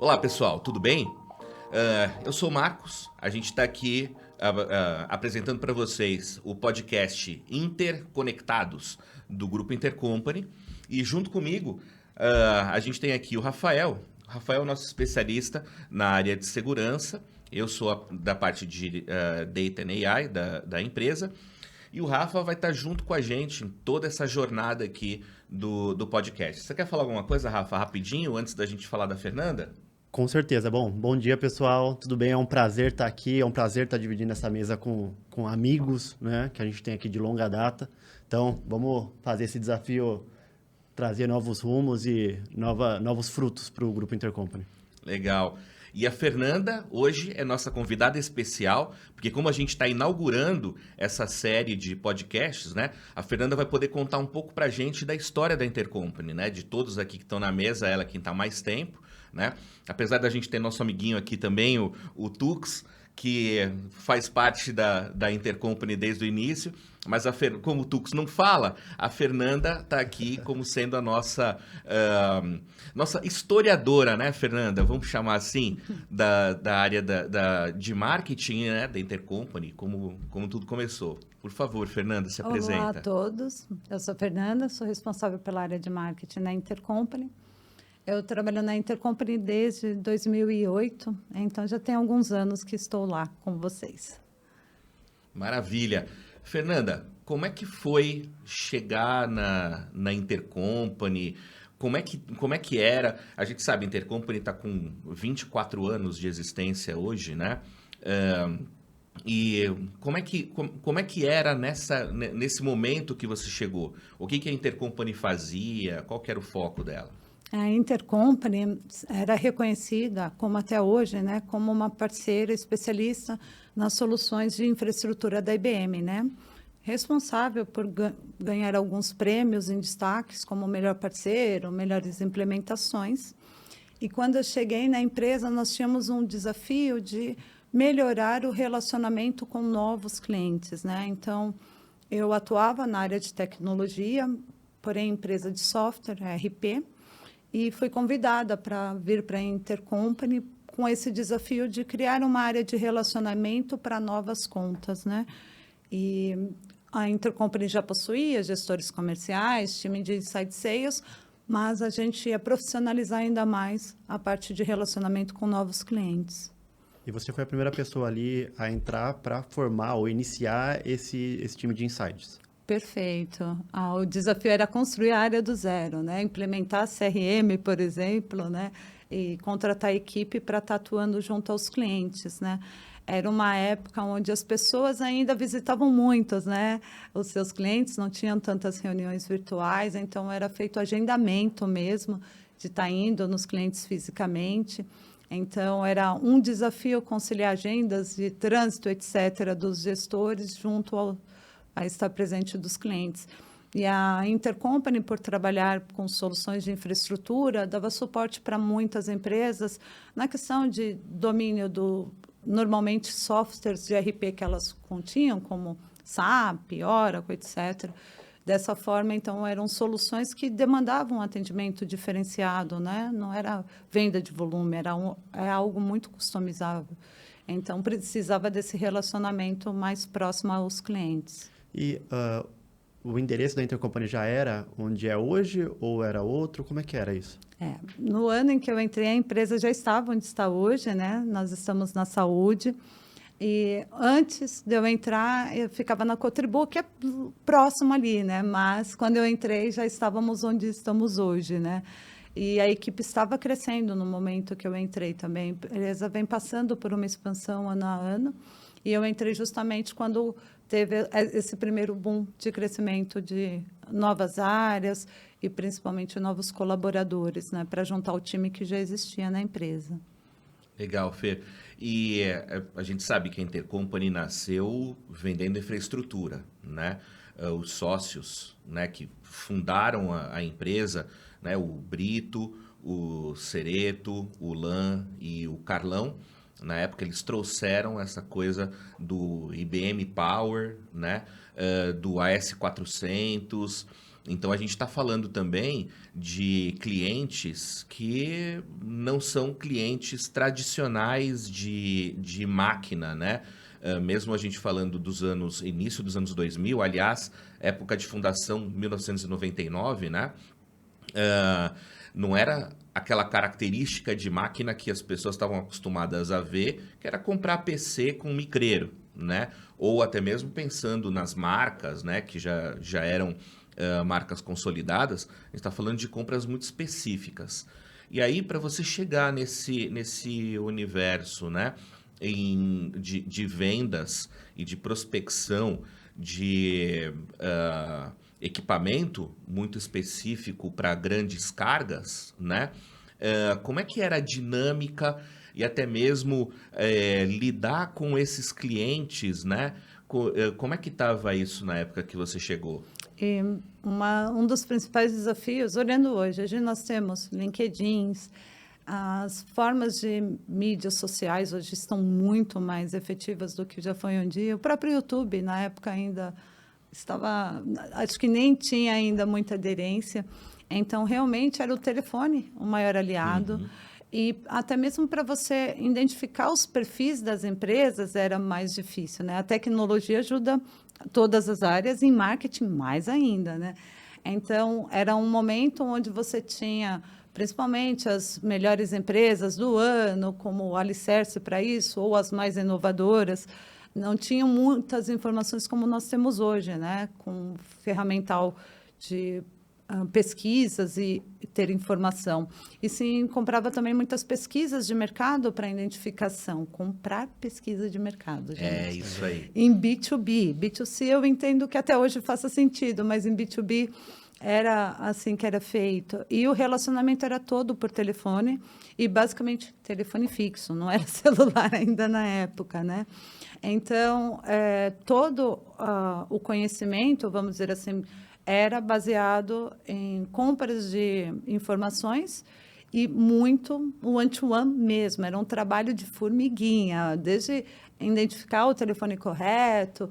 Olá pessoal, tudo bem? Eu sou o Marcos, a gente está aqui apresentando para vocês o podcast Interconectados do Grupo Intercompany e junto comigo a gente tem aqui o Rafael. O Rafael é nosso especialista na área de segurança, eu sou da parte de Data and AI da empresa. E o Rafa vai estar junto com a gente em toda essa jornada aqui do podcast. Você quer falar alguma coisa, Rafa, rapidinho, antes da gente falar da Fernanda? Com certeza. Bom dia, pessoal. Tudo bem? É um prazer estar aqui, é um prazer estar dividindo essa mesa com amigos, né, que a gente tem aqui de longa data. Então, vamos fazer esse desafio, trazer novos rumos e novos frutos para o Grupo Intercompany. Legal. E a Fernanda, hoje, é nossa convidada especial, porque como a gente está inaugurando essa série de podcasts, né? A Fernanda vai poder contar um pouco para a gente da história da Intercompany, né? De todos aqui que estão na mesa, ela quem está há mais tempo, né? Apesar da gente ter nosso amiguinho aqui também, o Tux, que faz parte da Intercompany desde o início, mas como o Tux não fala, a Fernanda está aqui como sendo a nossa historiadora, né, Fernanda? Vamos chamar assim, da área de marketing, né, da Intercompany, como tudo começou. Por favor, Fernanda, se apresenta. Olá a todos, eu sou a Fernanda, sou responsável pela área de marketing na Intercompany. Eu trabalho na Intercompany desde 2008, então já tem alguns anos que estou lá com vocês. Maravilha. Fernanda, como é que foi chegar na Intercompany? Como é que era? A gente sabe, a Intercompany está com 24 anos de existência hoje, né? E como é que era nesse momento que você chegou? O que a Intercompany fazia? Qual que era o foco dela? A Intercompany era reconhecida, como até hoje, né, como uma parceira especialista nas soluções de infraestrutura da IBM, né? Responsável por ganhar alguns prêmios em destaques, como melhor parceiro, melhores implementações. E quando eu cheguei na empresa, nós tínhamos um desafio de melhorar o relacionamento com novos clientes, né? Então, eu atuava na área de tecnologia, porém empresa de software, RP, e fui convidada para vir para a Intercompany com esse desafio de criar uma área de relacionamento para novas contas, né? E a Intercompany já possuía gestores comerciais, time de inside sales, mas a gente ia profissionalizar ainda mais a parte de relacionamento com novos clientes. E você foi a primeira pessoa ali a entrar para formar ou iniciar esse time de insights. Perfeito. O desafio era construir a área do zero, né? Implementar CRM, por exemplo, né? E contratar a equipe para estar atuando junto aos clientes, né? Era uma época onde as pessoas ainda visitavam muitos, né? Os seus clientes não tinham tantas reuniões virtuais, então era feito agendamento mesmo de estar indo nos clientes fisicamente. Então, era um desafio conciliar agendas de trânsito, etc., dos gestores junto a estar presente dos clientes. E a Intercompany, por trabalhar com soluções de infraestrutura, dava suporte para muitas empresas na questão de domínio normalmente, softwares de RP que elas continham, como SAP, Oracle, etc. Dessa forma, então, eram soluções que demandavam um atendimento diferenciado, né? Não era venda de volume, era algo muito customizável. Então, precisava desse relacionamento mais próximo aos clientes. E o endereço da Intercompany já era onde é hoje ou era outro? Como é que era isso? No ano em que eu entrei, a empresa já estava onde está hoje, né? Nós estamos na saúde. E antes de eu entrar, eu ficava na Cotribu, que é próximo ali, né? Mas quando eu entrei, já estávamos onde estamos hoje, né? E a equipe estava crescendo no momento que eu entrei também. A empresa vem passando por uma expansão ano a ano. E eu entrei justamente quando teve esse primeiro boom de crescimento de novas áreas e principalmente novos colaboradores, né, para juntar o time que já existia na empresa. Legal, Fê. E a gente sabe que a Intercompany nasceu vendendo infraestrutura, né? Os sócios, né, que fundaram a empresa, né, o Brito, o Cereto, o Lan e o Carlão. Na época, eles trouxeram essa coisa do IBM Power, né? Do AS400, Então, a gente está falando também de clientes que não são clientes tradicionais de máquina, né? Mesmo a gente falando início dos anos 2000, aliás, época de fundação 1999, né? Não era aquela característica de máquina que as pessoas estavam acostumadas a ver, que era comprar PC com micreiro, né? Ou até mesmo pensando nas marcas, né? Que já eram marcas consolidadas, a gente está falando de compras muito específicas. E aí, para você chegar nesse universo, né? De vendas e de prospecção de equipamento muito específico para grandes cargas, né? Como é que era a dinâmica e até mesmo lidar com esses clientes, né? Como é que estava isso na época que você chegou? E um dos principais desafios, olhando hoje nós temos LinkedIns, as formas de mídias sociais hoje estão muito mais efetivas do que já foi um dia. O próprio YouTube, na época, ainda acho que nem tinha ainda muita aderência. Então, realmente, era o telefone o maior aliado. Uhum. E até mesmo para você identificar os perfis das empresas era mais difícil, né? A tecnologia ajuda todas as áreas, em marketing mais ainda, né? Então, era um momento onde você tinha, principalmente, as melhores empresas do ano, como o alicerce para isso, ou as mais inovadoras, não tinham muitas informações como nós temos hoje, né? Com ferramental de pesquisas e ter informação. E sim, comprava também muitas pesquisas de mercado para identificação. Comprar pesquisa de mercado, gente. É isso aí. Em B2B. B2C eu entendo que até hoje faça sentido, mas em B2B era assim que era feito. E o relacionamento era todo por telefone e basicamente telefone fixo, não era celular ainda na época, né? Então, todo o conhecimento, vamos dizer assim, era baseado em compras de informações e muito o one-to-one mesmo. Era um trabalho de formiguinha, desde identificar o telefone correto,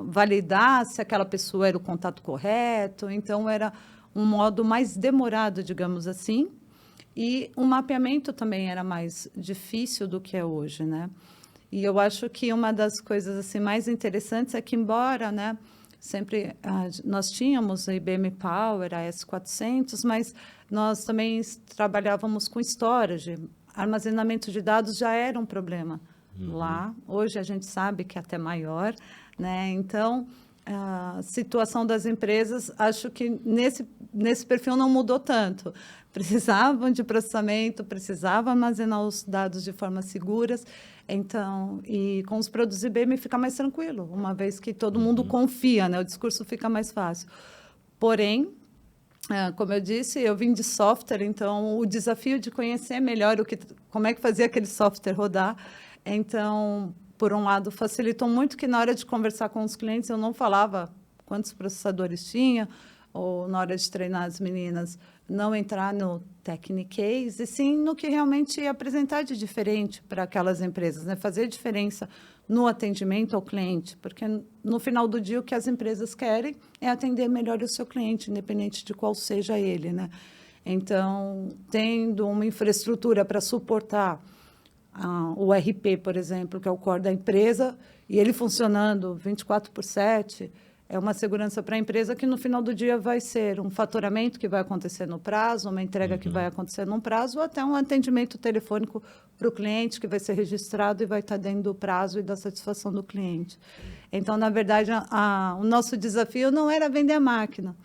validar se aquela pessoa era o contato correto. Então, era um modo mais demorado, digamos assim. E o mapeamento também era mais difícil do que é hoje, né? E eu acho que uma das coisas assim mais interessantes é que, embora, né, sempre nós tínhamos a IBM Power, a S400, mas nós também trabalhávamos com storage. Armazenamento de dados já era um problema lá. Hoje a gente sabe que é até maior, né? Então, a situação das empresas, acho que nesse perfil não mudou tanto. Precisavam de processamento, precisavam armazenar os dados de forma seguras. Então, e com os produtos IBM fica mais tranquilo, uma vez que todo mundo confia, né? O discurso fica mais fácil. Porém, como eu disse, eu vim de software, então o desafio de conhecer melhor como é que fazia aquele software rodar. Então, por um lado, facilitou muito que na hora de conversar com os clientes eu não falava quantos processadores tinha, ou na hora de treinar as meninas, não entrar no techniquez, e sim no que realmente ia apresentar de diferente para aquelas empresas, né? Fazer diferença no atendimento ao cliente, porque no final do dia o que as empresas querem é atender melhor o seu cliente, independente de qual seja ele, né? Então, tendo uma infraestrutura para suportar o RP, por exemplo, que é o core da empresa, e ele funcionando 24/7, é uma segurança para a empresa que no final do dia vai ser um faturamento que vai acontecer no prazo, uma entrega que vai acontecer num prazo, ou até um atendimento telefônico para o cliente que vai ser registrado e vai estar dentro do prazo e da satisfação do cliente. Então, na verdade, o nosso desafio não era vender a máquina,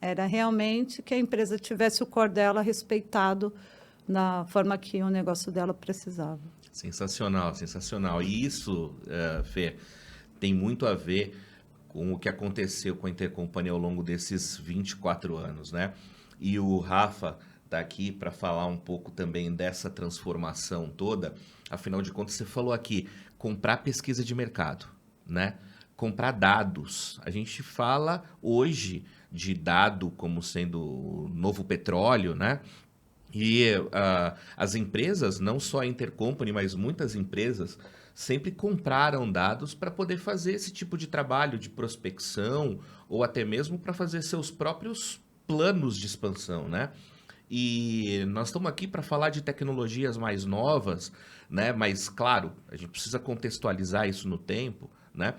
era realmente que a empresa tivesse o core dela respeitado na forma que o negócio dela precisava. Sensacional, sensacional. E isso, Fê, tem muito a ver com o que aconteceu com a Intercompany ao longo desses 24 anos, né? E o Rafa está aqui para falar um pouco também dessa transformação toda. Afinal de contas, você falou aqui, comprar pesquisa de mercado, né? Comprar dados. A gente fala hoje de dado como sendo o novo petróleo, né? E as empresas, não só a Intercompany, mas muitas empresas sempre compraram dados para poder fazer esse tipo de trabalho de prospecção ou até mesmo para fazer seus próprios planos de expansão, né? E nós estamos aqui para falar de tecnologias mais novas, né? Mas, claro, a gente precisa contextualizar isso no tempo, né?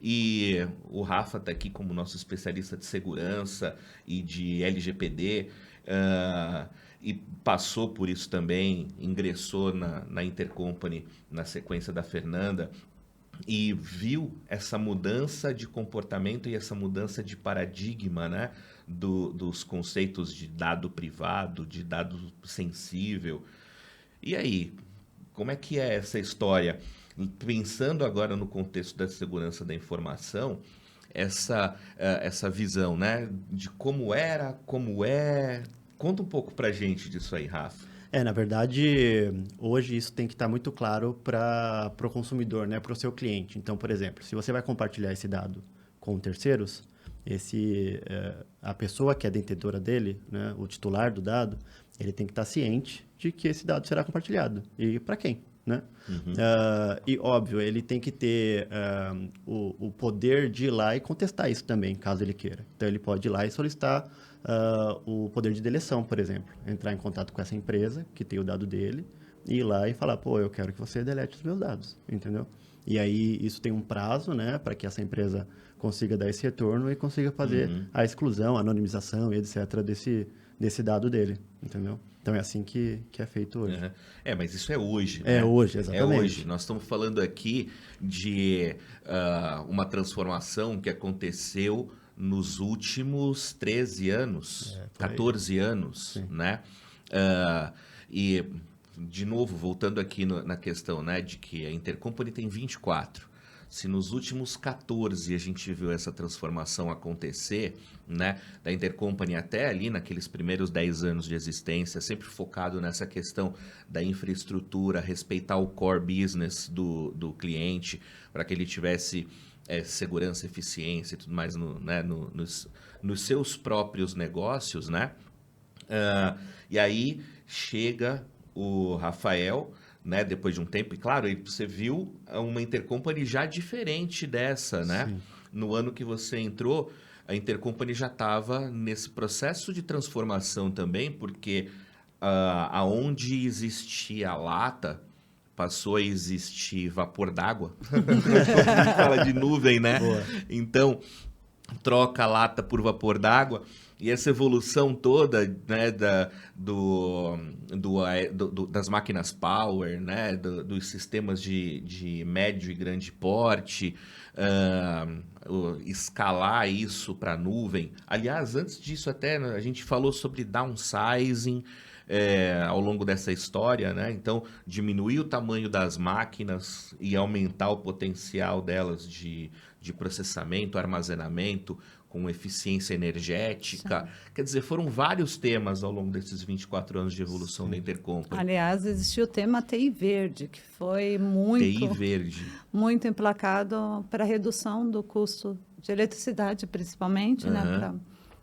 E o Rafa está aqui como nosso especialista de segurança e de LGPD, e passou por isso também, ingressou na Intercompany na sequência da Fernanda, e viu essa mudança de comportamento e essa mudança de paradigma, né? Dos conceitos de dado privado, de dado sensível. E aí, como é que é essa história? Pensando agora no contexto da segurança da informação, essa visão, né? De como era, como é. Conta um pouco pra gente disso aí, Rafa. Na verdade, hoje isso tem que estar muito claro para o consumidor, né? Para o seu cliente. Então, por exemplo, se você vai compartilhar esse dado com terceiros, a pessoa que é detentora dele, né? O titular do dado, ele tem que estar ciente de que esse dado será compartilhado. E para quem? Né? Uhum. E, óbvio, ele tem que ter o poder de ir lá e contestar isso também, caso ele queira. Então, ele pode ir lá e solicitar o poder de deleção, por exemplo. Entrar em contato com essa empresa, que tem o dado dele, e ir lá e falar, pô, eu quero que você delete os meus dados, entendeu? E aí, isso tem um prazo, né, para que essa empresa consiga dar esse retorno e consiga fazer a exclusão, a anonimização, etc., desse dado dele, entendeu? Então, é assim que é feito hoje. Uhum. Mas isso é hoje, né? É hoje, exatamente. É hoje. Nós estamos falando aqui de uma transformação que aconteceu nos últimos 13 anos, 14 anos, Sim. né? E, de novo, voltando aqui na questão, né, de que a Intercompany tem 24. Se nos últimos 14 a gente viu essa transformação acontecer, né, da Intercompany até ali naqueles primeiros 10 anos de existência, sempre focado nessa questão da infraestrutura, respeitar o core business do cliente, para que ele tivesse segurança, eficiência e tudo mais nos seus próprios negócios, né? E aí chega o Rafael, né, depois de um tempo, e claro, você viu uma Intercompany já diferente dessa, né? Sim. No ano que você entrou, a Intercompany já estava nesse processo de transformação também, porque aonde existia lata, passou a existir vapor d'água. A gente fala de nuvem, né? Boa. Então, troca a lata por vapor d'água. E essa evolução toda, né, das máquinas power, né, dos sistemas de médio e grande porte, escalar isso para a nuvem. Aliás, antes disso até a gente falou sobre downsizing ao longo dessa história, né? Então, diminuir o tamanho das máquinas e aumentar o potencial delas de processamento, armazenamento, com eficiência energética. Sim. Quer dizer, foram vários temas ao longo desses 24 anos de evolução da Intercompany. Aliás, existiu o tema TI Verde, que foi muito emplacado para a redução do custo de eletricidade, principalmente, né?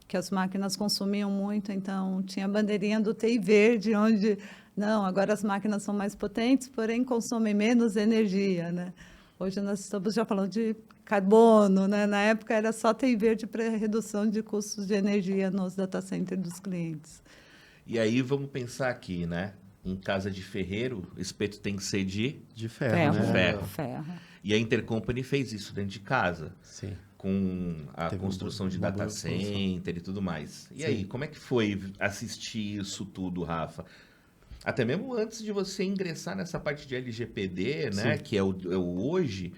Que as máquinas consumiam muito, então tinha a bandeirinha do TI Verde, onde, não, agora as máquinas são mais potentes, porém consomem menos energia, né? Hoje nós estamos já falando de carbono, né? Na época era só TI Verde para redução de custos de energia nos data centers dos clientes. E aí vamos pensar aqui, né? Em casa de ferreiro, o espeto tem que ser de ferro, né? Ferro. E a Intercompany fez isso dentro de casa. Sim. Com a construção de data center e tudo mais. E aí, como é que foi assistir isso tudo, Rafa? Até mesmo antes de você ingressar nessa parte de LGPD, né? Que é o hoje,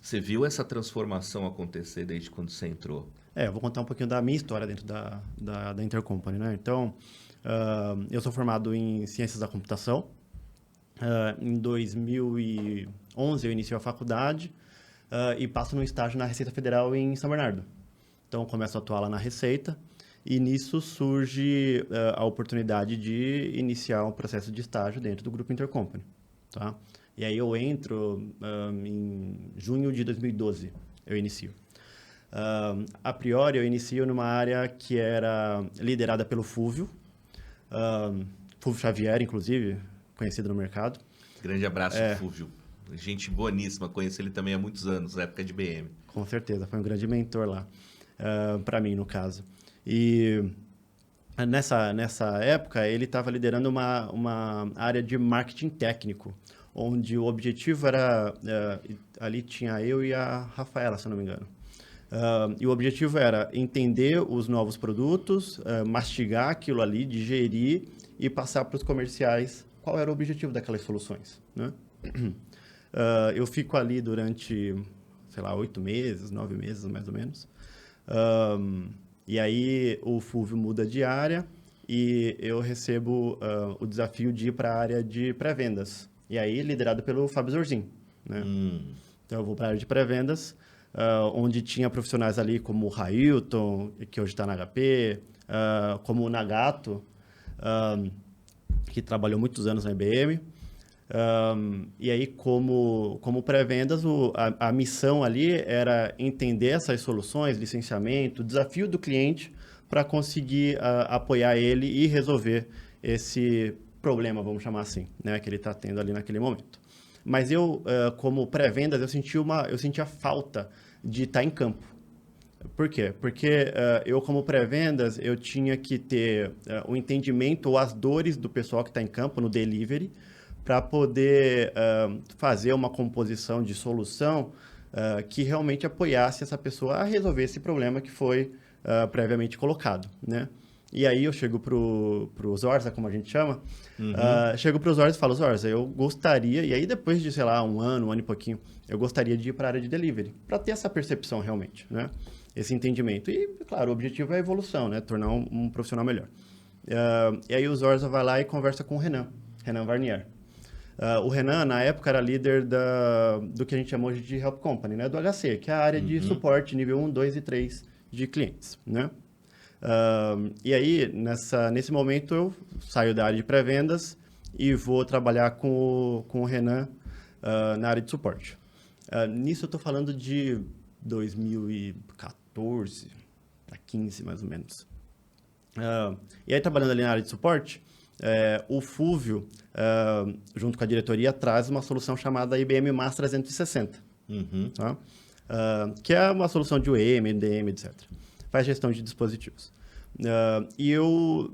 você viu essa transformação acontecer desde quando você entrou? Eu vou contar um pouquinho da minha história dentro da Intercompany, né? Então, eu sou formado em Ciências da Computação. Em 2011, eu iniciei a faculdade e passo no estágio na Receita Federal em São Bernardo. Então, começo a atuar lá na Receita. E nisso surge a oportunidade de iniciar um processo de estágio dentro do Grupo Intercompany, tá? E aí eu entro em junho de 2012, eu inicio. A priori, eu inicio numa área que era liderada pelo Fúvio, Fúvio Xavier, inclusive, conhecido no mercado. Grande abraço, Fúvio. Gente boníssima, conheço ele também há muitos anos, na época de IBM. Com certeza, foi um grande mentor lá, para mim, no caso. E nessa época, ele estava liderando uma área de marketing técnico, onde o objetivo era... ali tinha eu e a Rafaela, se eu não me engano. E o objetivo era entender os novos produtos, mastigar aquilo ali, digerir e passar para os comerciais qual era o objetivo daquelas soluções, né? Eu fico ali durante, sei lá, 8 meses, 9 meses, mais ou menos. E aí o Fulvio muda de área e eu recebo o desafio de ir para a área de pré-vendas. E aí liderado pelo Fábio Zorzin, né? Então eu vou para a área de pré-vendas, onde tinha profissionais ali como o Railton, que hoje está na HP, como o Nagato, que trabalhou muitos anos na IBM. E aí, como pré-vendas, a missão ali era entender essas soluções, licenciamento, desafio do cliente para conseguir apoiar ele e resolver esse problema, vamos chamar assim, né, que ele está tendo ali naquele momento. Mas eu, como pré-vendas, eu senti a falta de estar em campo. Por quê? Porque eu, como pré-vendas, eu tinha que ter o entendimento ou as dores do pessoal que está em campo no delivery, para poder fazer uma composição de solução que realmente apoiasse essa pessoa a resolver esse problema que foi previamente colocado, né? E aí eu chego para o Zorza, como a gente chama, chego para o Zorza e falo, Zorza, eu gostaria, e aí depois de, sei lá, um ano e pouquinho, eu gostaria de ir para a área de delivery, para ter essa percepção realmente, né? Esse entendimento. E, claro, o objetivo é a evolução, né? Tornar um profissional melhor. E aí o Zorza vai lá e conversa com o Renan Varnier. O Renan, na época, era líder do que a gente chama hoje de Help Company, né? Do HC, que é a área de suporte nível 1, 2 e 3 de clientes, né? E aí, nesse momento, eu saio da área de pré-vendas e vou trabalhar com o Renan na área de suporte. Nisso eu estou falando de 2014 a 15, mais ou menos. E aí, trabalhando ali na área de suporte, o Fulvio, junto com a diretoria, traz uma solução chamada IBM MAS 360, tá? Que é uma solução de UEM, MDM, etc. Faz gestão de dispositivos. E eu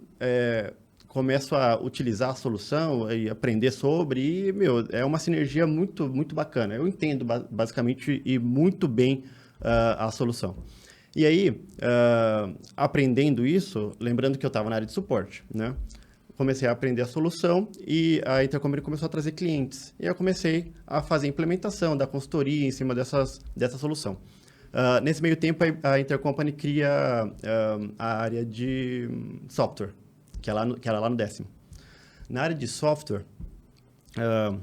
começo a utilizar a solução e aprender sobre, e, é uma sinergia muito, muito bacana. Eu entendo basicamente e muito bem a solução. E aí, aprendendo isso, lembrando que eu estava na área de suporte, né? Comecei a aprender a solução e a Intercompany começou a trazer clientes. E eu comecei a fazer implementação da consultoria em cima dessa solução. Nesse meio tempo, a Intercompany cria a área de software, que era lá no 10º. Na área de software,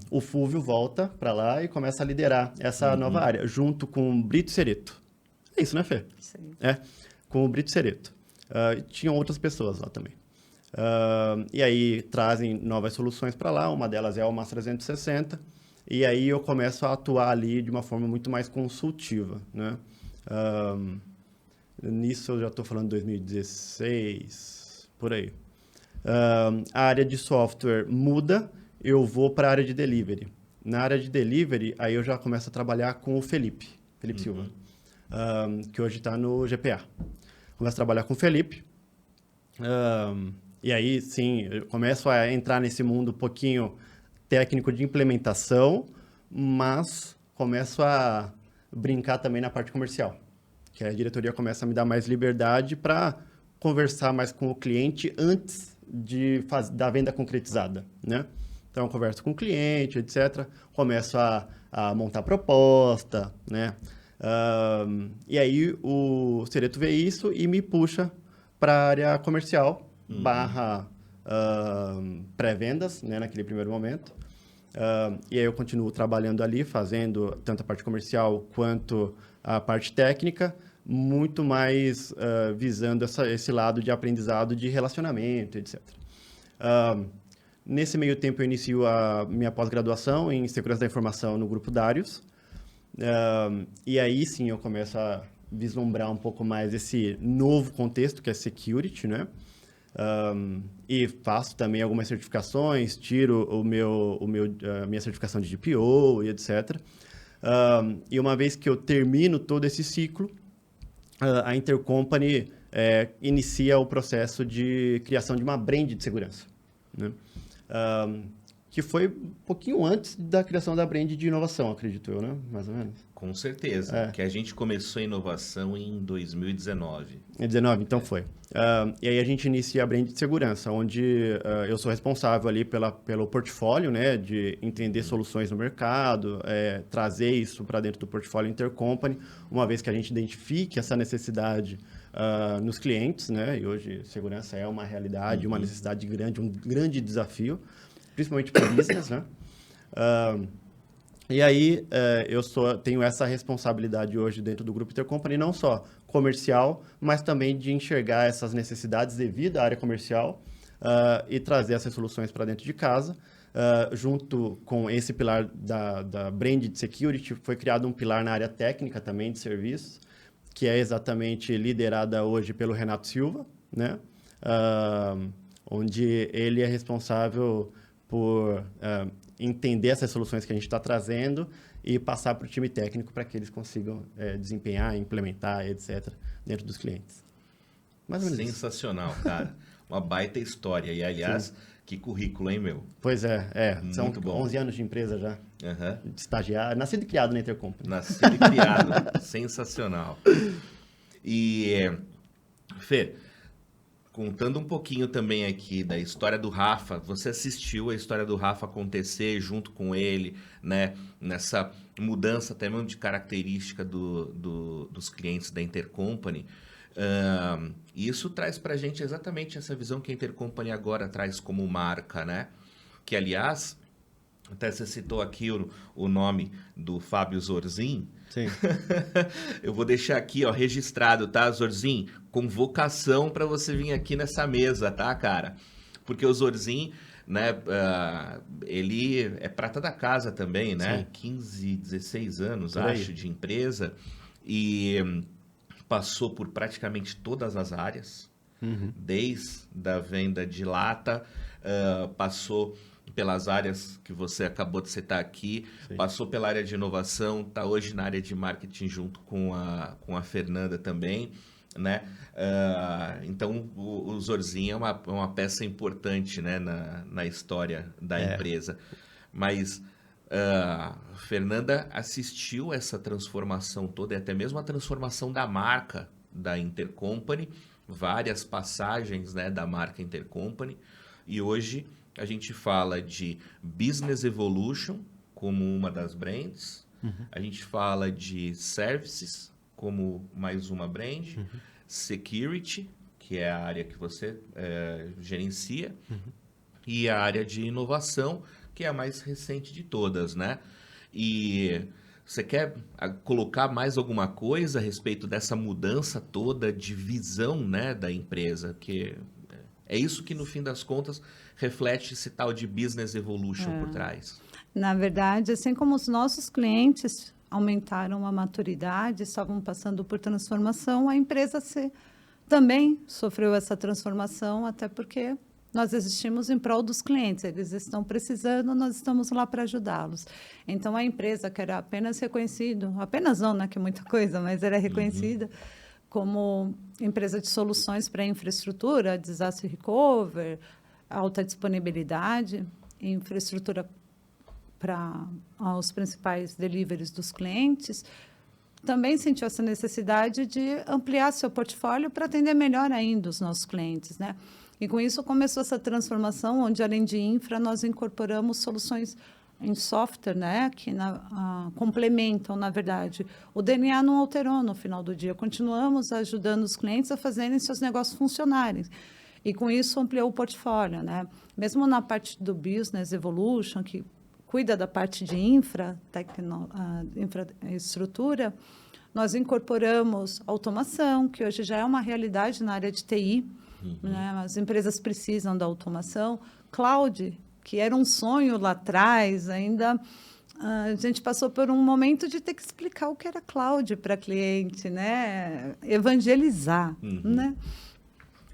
o Fulvio volta para lá e começa a liderar essa nova área, junto com o Brito Cereto. É isso, né, Fê? Sim. Com o Brito Cereto. Tinham outras pessoas lá também. E aí trazem novas soluções para lá, uma delas é o MAS 360, e aí eu começo a atuar ali de uma forma muito mais consultiva, né? Nisso eu já estou falando de 2016, por aí. A área de software muda, eu vou para a área de delivery. Na área de delivery, aí eu já começo a trabalhar com o Felipe Silva, que hoje está no GPA. Começo a trabalhar com o Felipe. E aí, sim, eu começo a entrar nesse mundo um pouquinho técnico de implementação, mas começo a brincar também na parte comercial, que a diretoria começa a me dar mais liberdade para conversar mais com o cliente antes da venda concretizada, né? Então, eu converso com o cliente, etc. Começo a montar proposta, né? E aí, o Cereto vê isso e me puxa para a área comercial, barra pré-vendas, né, naquele primeiro momento. E aí eu continuo trabalhando ali, fazendo tanto a parte comercial quanto a parte técnica, muito mais visando esse lado de aprendizado de relacionamento, etc. Nesse meio tempo eu inicio a minha pós-graduação em Segurança da Informação no Grupo Darius. E aí sim eu começo a vislumbrar um pouco mais esse novo contexto que é security, né? E faço também algumas certificações, tiro a minha certificação de DPO e etc. E uma vez que eu termino todo esse ciclo, a Intercompany inicia o processo de criação de uma brand de segurança, né? Que foi um pouquinho antes da criação da brand de inovação, acredito eu, né? Mais ou menos. Com certeza, que a gente começou a inovação em 2019. Em 19, então foi. E aí a gente inicia a brand de segurança, onde eu sou responsável ali pelo portfólio, né? De entender soluções no mercado, trazer isso para dentro do portfólio Intercompany, uma vez que a gente identifique essa necessidade nos clientes, né? E hoje segurança é uma realidade, uma necessidade grande, um grande desafio, principalmente para o business, né? E aí, eu tenho essa responsabilidade hoje dentro do Grupo Intercompany, não só comercial, mas também de enxergar essas necessidades devido à área comercial e trazer essas soluções para dentro de casa. Junto com esse pilar da Brand de Security, foi criado um pilar na área técnica também de serviços, que é exatamente liderada hoje pelo Renato Silva, né? Onde ele é responsável por entender essas soluções que a gente está trazendo e passar para o time técnico para que eles consigam desempenhar, implementar, etc., dentro dos clientes. Mais ou menos Sensacional, cara. Uma baita história. E, aliás, Sim. Que currículo, hein, meu? Pois são Muito bom. 11 anos de empresa já, de estagiário, nascido e criado na Intercompany. Nascido e criado. Sensacional. E, Fê, contando um pouquinho também aqui da história do Rafa, você assistiu a história do Rafa acontecer junto com ele, né? Nessa mudança até mesmo de característica dos clientes da Intercompany. E isso traz para a gente exatamente essa visão que a Intercompany agora traz como marca, né? Que, aliás, até você citou aqui o nome do Fábio Zorzin. Sim. Eu vou deixar aqui, ó, registrado, tá, Zorzin? Convocação para você vir aqui nessa mesa, tá, cara? Porque o Zorzin, né, ele é prata da casa também, né? Sim. 15, 16 anos, Por aí. acho, de empresa. E passou por praticamente todas as áreas, desde a venda de lata, passou pelas áreas que você acabou de citar aqui, Sim. passou pela área de inovação, está hoje na área de marketing junto com a Fernanda também, né? Então, o Zorzin é uma peça importante, né, na história da empresa. Mas Fernanda assistiu essa transformação toda e até mesmo a transformação da marca da Intercompany, várias passagens, né, da marca Intercompany, e hoje a gente fala de Business Evolution como uma das brands, a gente fala de Services como mais uma brand, Security, que é a área que você gerencia, e a área de inovação, que é a mais recente de todas, né? E você quer colocar mais alguma coisa a respeito dessa mudança toda de visão, né, da empresa? Que é isso que, no fim das contas, reflete esse tal de Business Evolution por trás. Na verdade, assim como os nossos clientes aumentaram a maturidade, estavam passando por transformação, a empresa também sofreu essa transformação, até porque nós existimos em prol dos clientes, eles estão precisando, nós estamos lá para ajudá-los. Então, a empresa que era apenas reconhecida, apenas não, né, que é muita coisa, mas era reconhecida como empresa de soluções para infraestrutura, disaster recovery, alta disponibilidade, infraestrutura para os principais deliveries dos clientes, também sentiu essa necessidade de ampliar seu portfólio para atender melhor ainda os nossos clientes, né? E com isso começou essa transformação, onde além de infra, nós incorporamos soluções em software, né, que complementam, na verdade. O DNA não alterou no final do dia, continuamos ajudando os clientes a fazerem seus negócios funcionarem. E com isso ampliou o portfólio, né? Mesmo na parte do Business Evolution, que cuida da parte de infraestrutura, nós incorporamos automação, que hoje já é uma realidade na área de TI, né? As empresas precisam da automação. Cloud, que era um sonho lá atrás, ainda a gente passou por um momento de ter que explicar o que era cloud para cliente, né? Evangelizar, né?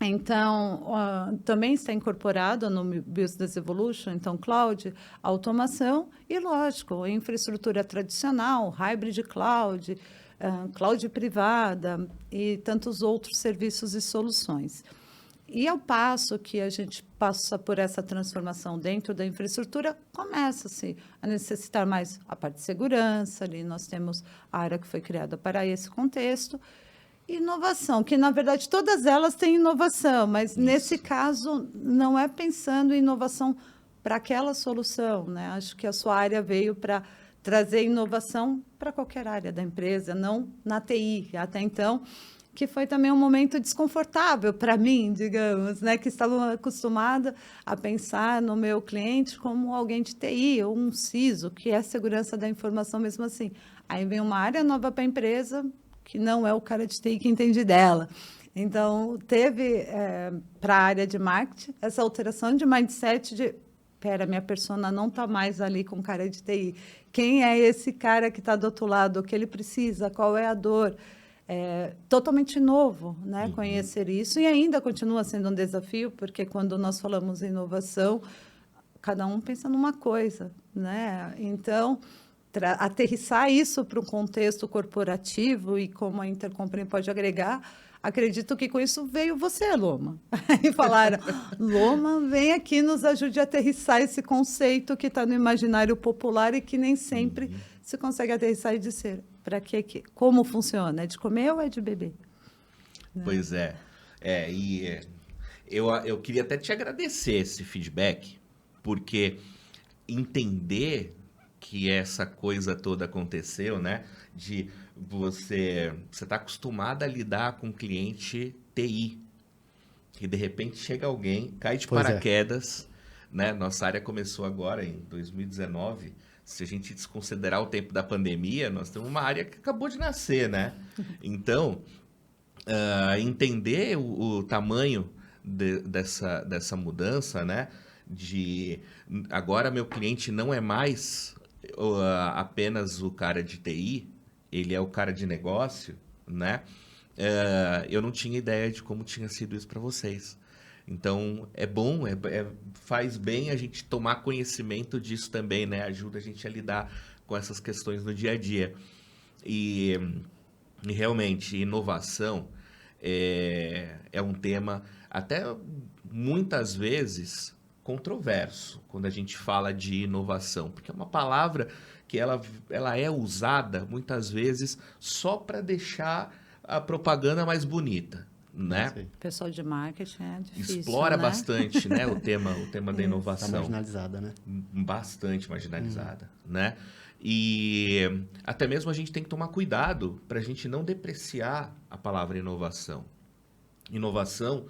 Então, também está incorporado no Business Evolution, então, cloud, automação e, lógico, infraestrutura tradicional, hybrid cloud, cloud privada e tantos outros serviços e soluções. E ao passo que a gente passa por essa transformação dentro da infraestrutura, começa-se a necessitar mais a parte de segurança, ali nós temos a área que foi criada para esse contexto, inovação, que na verdade todas elas têm inovação, mas nesse caso não é pensando em inovação para aquela solução, né? Acho que a sua área veio para trazer inovação para qualquer área da empresa, não na TI, até então, que foi também um momento desconfortável para mim, digamos, né? Que estava acostumada a pensar no meu cliente como alguém de TI, ou um CISO, que é segurança da informação mesmo assim. Aí vem uma área nova para a empresa, que não é o cara de TI que entende dela. Então, teve para a área de marketing essa alteração de mindset de, pera, minha persona não está mais ali com cara de TI. Quem é esse cara que está do outro lado? O que ele precisa? Qual é a dor? Totalmente novo, né? Conhecer isso, e ainda continua sendo um desafio, porque quando nós falamos em inovação, cada um pensa numa coisa, né? Então, aterrissar isso para um contexto corporativo e como a Intercompany pode agregar, acredito que com isso veio você, Loma. E falaram, Loma, vem aqui, nos ajude a aterrissar esse conceito que está no imaginário popular e que nem sempre se consegue aterrissar e dizer, para quê? Como funciona? É de comer ou é de beber? Pois é. Eu queria até te agradecer esse feedback, porque entender que essa coisa toda aconteceu, né? De você está acostumado a lidar com cliente TI, que de repente chega alguém, cai de paraquedas, né? Nossa área começou agora em 2019. Se a gente desconsiderar o tempo da pandemia, nós temos uma área que acabou de nascer, né? Então, entender o tamanho dessa mudança, né? De agora meu cliente não é mais apenas o cara de TI, ele é o cara de negócio, né? Eu não tinha ideia de como tinha sido isso para vocês. Então, é bom, faz bem a gente tomar conhecimento disso também, né? Ajuda a gente a lidar com essas questões no dia a dia. E realmente, inovação é um tema até muitas vezes controverso quando a gente fala de inovação, porque é uma palavra que ela é usada muitas vezes só para deixar a propaganda mais bonita, né? O pessoal de marketing é difícil, explora né? bastante, né, o tema da inovação. Está marginalizada, né? Bastante marginalizada, né? E até mesmo a gente tem que tomar cuidado para a gente não depreciar a palavra inovação. Inovação,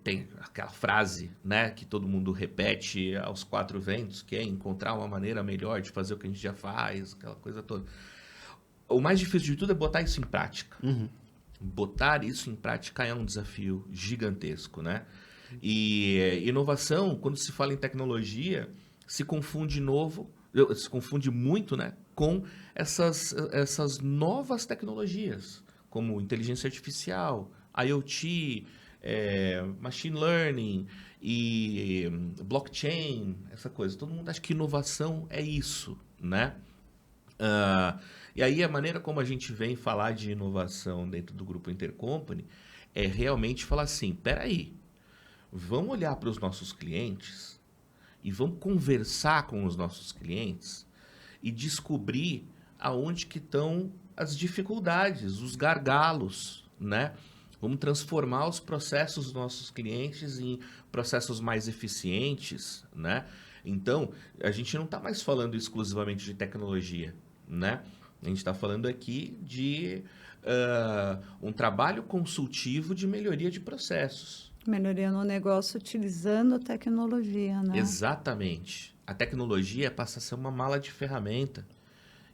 tem aquela frase, né, que todo mundo repete aos quatro ventos, que é encontrar uma maneira melhor de fazer o que a gente já faz, aquela coisa toda. O mais difícil de tudo é botar isso em prática. Botar isso em prática é um desafio gigantesco, né? E inovação, quando se fala em tecnologia, se confunde muito, né, com essas novas tecnologias, como inteligência artificial, IoT, machine learning e blockchain, essa coisa. Todo mundo acha que inovação é isso, né? E aí a maneira como a gente vem falar de inovação dentro do Grupo Intercompany é realmente falar assim, peraí, vamos olhar para os nossos clientes e vamos conversar com os nossos clientes e descobrir aonde que estão as dificuldades, os gargalos, né? Vamos transformar os processos dos nossos clientes em processos mais eficientes, né? Então, a gente não está mais falando exclusivamente de tecnologia, né? A gente está falando aqui de um trabalho consultivo de melhoria de processos. Melhoria no negócio utilizando tecnologia, né? Exatamente. A tecnologia passa a ser uma mala de ferramenta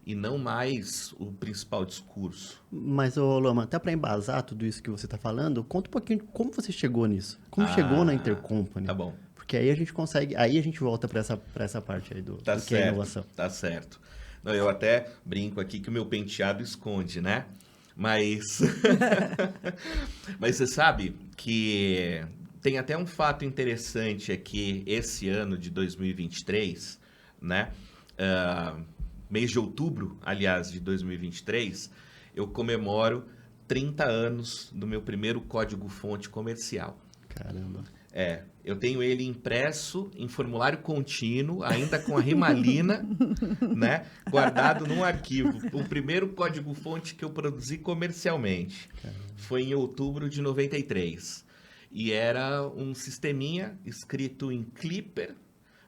e não mais o principal discurso. Mas, Loma, até para embasar tudo isso que você está falando, conta um pouquinho como você chegou nisso. Como chegou na Intercompany. Tá bom. Porque aí a gente consegue, aí a gente volta para essa parte aí do que é inovação. Tá certo. Não, eu até brinco aqui que o meu penteado esconde, né? Mas você sabe, que tem até um fato interessante aqui, esse ano de 2023, né? Mês de outubro, aliás, de 2023, eu comemoro 30 anos do meu primeiro código-fonte comercial. Caramba. Eu tenho ele impresso em formulário contínuo, ainda com a rimalina, né, guardado num arquivo. O primeiro código-fonte que eu produzi comercialmente foi em outubro de 93. E era um sisteminha escrito em Clipper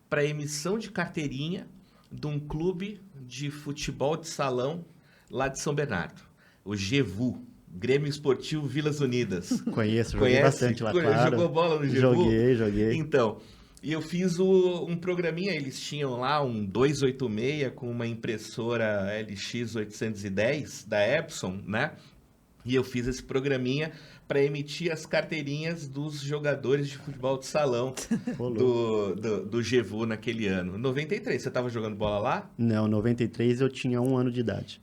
para emissão de carteirinha de um clube de futebol de salão lá de São Bernardo, o GEVU. Grêmio Esportivo Vilas Unidas. Conheço, joguei bastante lá, claro. Jogou bola no GEVU? Joguei. Então, e eu fiz um programinha, eles tinham lá um 286 com uma impressora LX 810 da Epson, né? E eu fiz esse programinha para emitir as carteirinhas dos jogadores de futebol de salão do GEVU naquele ano. 93, você estava jogando bola lá? Não, 93 eu tinha 1 ano de idade.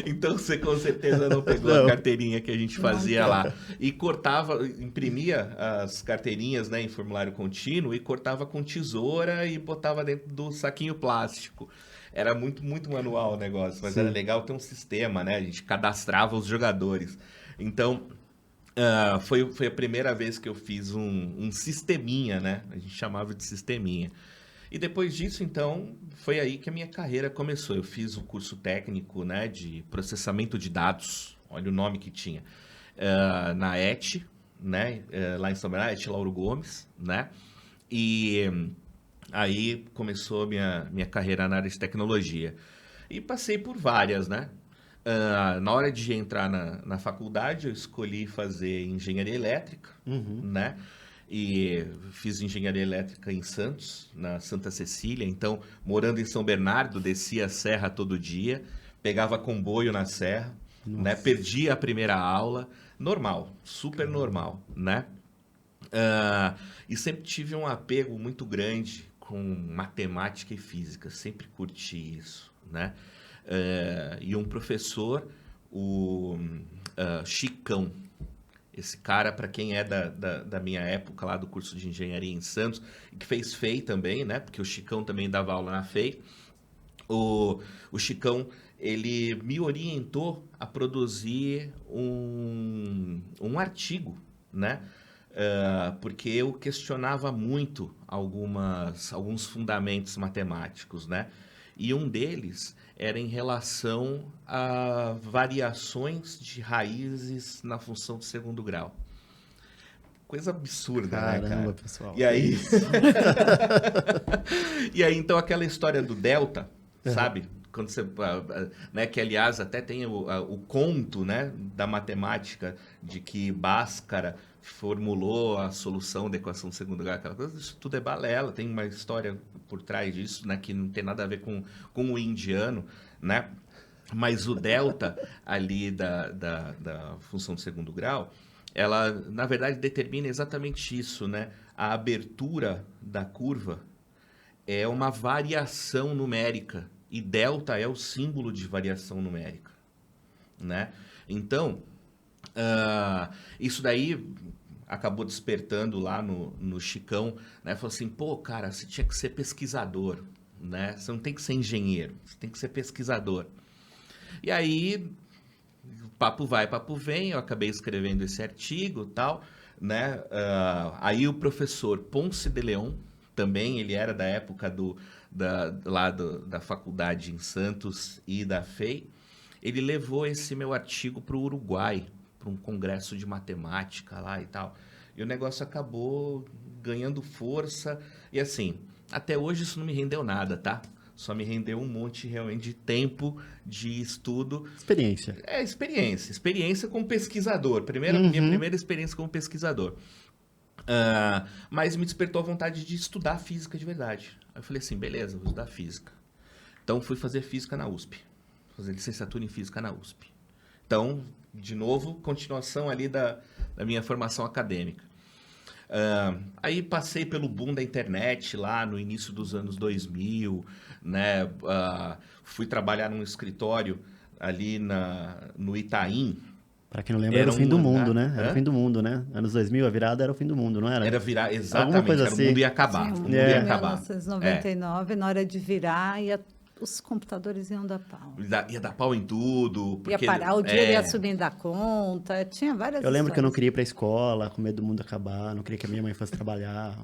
Então você com certeza não pegou a carteirinha que a gente fazia lá. E cortava, imprimia as carteirinhas, né, em formulário contínuo e cortava com tesoura e botava dentro do saquinho plástico. Era muito, muito manual o negócio, mas Era legal ter um sistema, né? A gente cadastrava os jogadores. Então, foi a primeira vez que eu fiz um sisteminha, né? A gente chamava de sisteminha. E depois disso, então, foi aí que a minha carreira começou. Eu fiz o curso técnico, né, de processamento de dados, olha o nome que tinha, na ET, né, lá em São Bernardo, ET Lauro Gomes, né? E aí começou a minha carreira na área de tecnologia. E passei por várias, né? Na hora de entrar na faculdade, eu escolhi fazer engenharia elétrica, né? E fiz engenharia elétrica em Santos, na Santa Cecília. Então, morando em São Bernardo, descia a serra todo dia, pegava comboio na serra, né? Perdia a primeira aula. Normal, super normal, né? E sempre tive um apego muito grande com matemática e física, sempre curti isso, né? E um professor, o Chicão, esse cara, para quem é da minha época lá do curso de engenharia em Santos, e que fez FEI também, né? Porque o Chicão também dava aula na FEI. O Chicão, ele me orientou a produzir um artigo, né? Porque eu questionava muito alguns fundamentos matemáticos, né? E um deles era em relação a variações de raízes na função de segundo grau. Coisa absurda, Caramba, né, cara? Pessoal. E aí... E aí, então, aquela história do delta, sabe? Quando você, né, que aliás até tem o conto, né, da matemática de que Bhaskara formulou a solução da equação de segundo grau, aquela coisa, isso tudo é balela, tem uma história por trás disso, né, que não tem nada a ver com o indiano, né? Mas o delta ali da função de segundo grau, ela na verdade determina exatamente isso, né? A abertura da curva é uma variação numérica. E delta é o símbolo de variação numérica, né? Então, isso daí acabou despertando lá no Chicão, né? Falou assim, pô, cara, você tinha que ser pesquisador, né? Você não tem que ser engenheiro, você tem que ser pesquisador. E aí, papo vai, papo vem, eu acabei escrevendo esse artigo e tal, né? Aí o professor Ponce de Leon, também ele era da época da faculdade em Santos e da FEI, ele levou esse meu artigo para o Uruguai, para um congresso de matemática lá e tal. E o negócio acabou ganhando força. E assim, até hoje isso não me rendeu nada, tá? Só me rendeu um monte realmente de tempo de estudo. Experiência. Experiência como pesquisador. Minha primeira experiência como pesquisador. Mas me despertou a vontade de estudar física de verdade. Aí eu falei assim, beleza, vou estudar física. Então fui fazer física na USP. Fazer licenciatura em física na USP. Então, de novo, continuação ali da minha formação acadêmica. Aí passei pelo boom da internet lá no início dos anos 2000, né? Fui trabalhar num escritório ali no Itaim, Para quem não lembra, era o fim do mundo, né? Era Hã? o fim do mundo, né? Anos 2000, a virada era o fim do mundo, não era? Era virar, Alguma exatamente, coisa era o assim. mundo ia acabar. Sim, O em mundo ia acabar. 1999, na hora de virar, os computadores iam dar pau. Ia dar pau em tudo. Ia Porque, parar, o dinheiro ia subir da conta, tinha várias Eu lembro que eu não histórias. queria ir pra escola, com medo do mundo acabar, não queria que a minha mãe fosse trabalhar.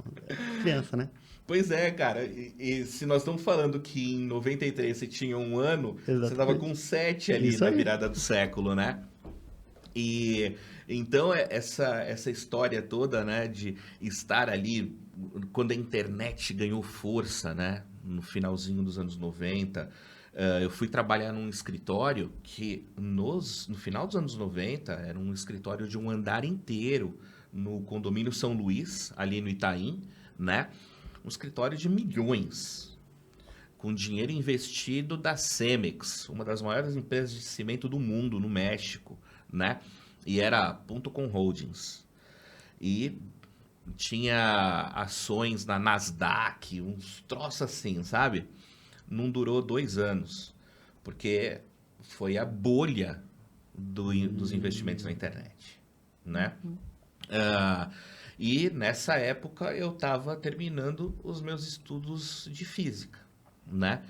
Criança, né? Pois é, cara. E se nós estamos falando que em 93 você tinha 1 ano, você Exatamente. estava com 7 ali Isso na aí. virada do século, né? E então essa história toda, né, de estar ali quando a internet ganhou força, né, no finalzinho dos anos 90, eu fui trabalhar num escritório que no final dos anos 90 era um escritório de um andar inteiro no condomínio São Luís, ali no Itaim, né? Um escritório de milhões, com dinheiro investido da Cemex, uma das maiores empresas de cimento do mundo, no México, né? E era .com Holdings. E tinha ações na Nasdaq, uns troços assim, sabe? Não durou 2 anos, porque foi a bolha dos investimentos na internet, né? E nessa época eu estava terminando os meus estudos de física, né?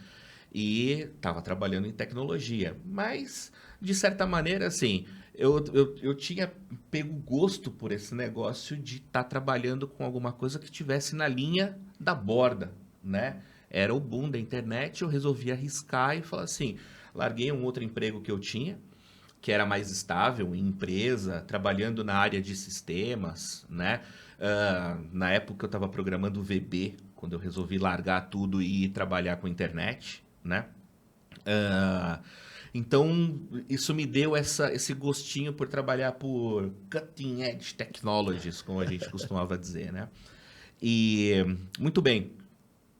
E estava trabalhando em tecnologia, mas de certa maneira, assim, eu tinha pego gosto por esse negócio de estar trabalhando com alguma coisa que tivesse na linha da borda, né? Era o boom da internet, eu resolvi arriscar e falar assim, larguei um outro emprego que eu tinha, que era mais estável em empresa, trabalhando na área de sistemas, né? Na época eu estava programando o VB, quando eu resolvi largar tudo e ir trabalhar com internet, né? Então, isso me deu esse gostinho por trabalhar por cutting edge technologies, como a gente costumava dizer, né? E, muito bem,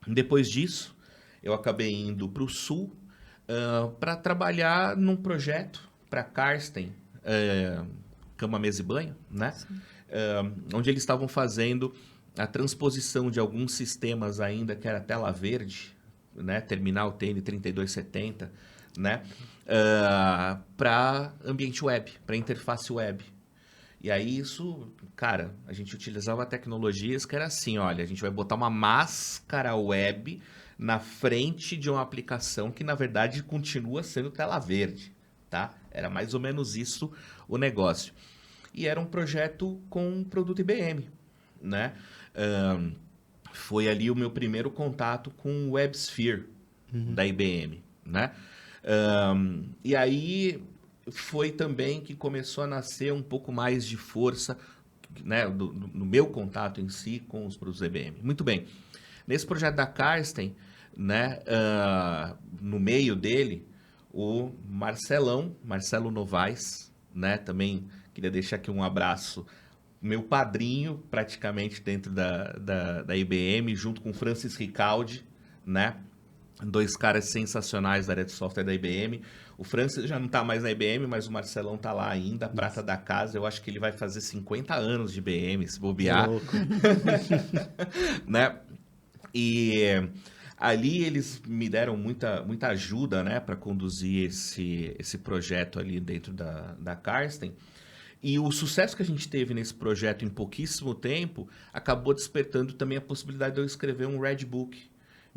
depois disso, eu acabei indo para o Sul para trabalhar num projeto para Karsten, cama, mesa e banho, né? Onde eles estavam fazendo a transposição de alguns sistemas ainda que era tela verde, né? Terminal TN3270, né? Para ambiente web, para interface web. E aí isso, cara, a gente utilizava tecnologias que era assim, olha, a gente vai botar uma máscara web na frente de uma aplicação que na verdade continua sendo tela verde, tá? Era mais ou menos isso o negócio. E era um projeto com um produto IBM, né? Foi ali o meu primeiro contato com o WebSphere da IBM, né? E aí foi também que começou a nascer um pouco mais de força, né, no meu contato em si com os produtos IBM. Muito bem. Nesse projeto da Karsten, né, no meio dele, o Marcelo Novaes, né, também queria deixar aqui um abraço, meu padrinho praticamente dentro da IBM, junto com o Francis Ricaldi, né, 2 caras sensacionais da área de software da IBM. O Francis já não está mais na IBM, mas o Marcelão está lá ainda, prata da casa. Eu acho que ele vai fazer 50 anos de IBM, se bobear. Louco. Né? E ali eles me deram muita ajuda, né, para conduzir esse projeto ali dentro da Karsten. E o sucesso que a gente teve nesse projeto em pouquíssimo tempo acabou despertando também a possibilidade de eu escrever um Red Book.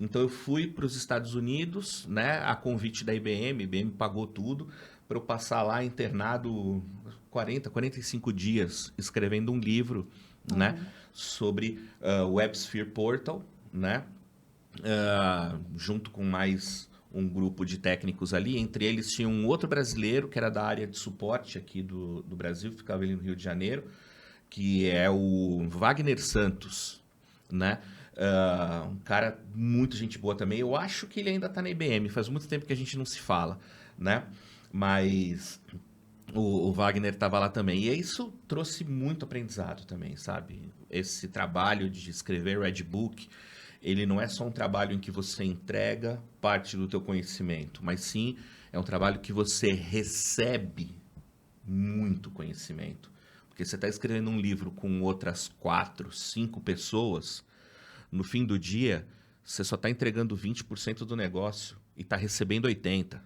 Então eu fui para os Estados Unidos, né, a convite da IBM, a IBM pagou tudo, para eu passar lá internado 45 dias escrevendo um livro, né, sobre o WebSphere Portal, né, junto com mais um grupo de técnicos ali. Entre eles tinha um outro brasileiro que era da área de suporte aqui do Brasil, ficava ali no Rio de Janeiro, que é o Wagner Santos, né? Um cara muito gente boa também. Eu acho que ele ainda está na IBM, faz muito tempo que a gente não se fala, né? Mas o Wagner estava lá também. E isso trouxe muito aprendizado também, sabe? Esse trabalho de escrever Red Book, ele não é só um trabalho em que você entrega parte do teu conhecimento, mas sim é um trabalho que você recebe muito conhecimento. Porque você está escrevendo um livro com outras 4, 5 pessoas, no fim do dia, você só está entregando 20% do negócio e está recebendo 80%.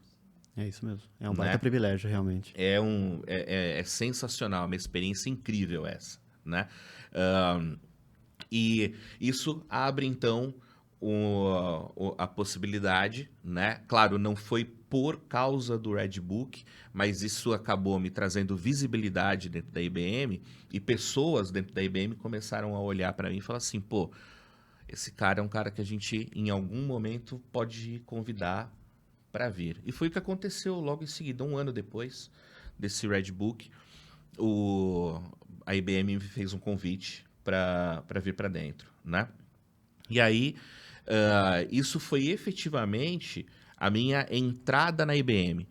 É isso mesmo. É um baita privilégio, realmente. É sensacional, uma experiência incrível essa, né? E isso abre, então, a possibilidade, né? Claro, não foi por causa do Redbook, mas isso acabou me trazendo visibilidade dentro da IBM e pessoas dentro da IBM começaram a olhar para mim e falar assim, pô, esse cara é um cara que a gente, em algum momento, pode convidar para vir. E foi o que aconteceu logo em seguida, um ano depois desse Redbook, a IBM me fez um convite para vir para dentro, né? E aí, isso foi efetivamente a minha entrada na IBM.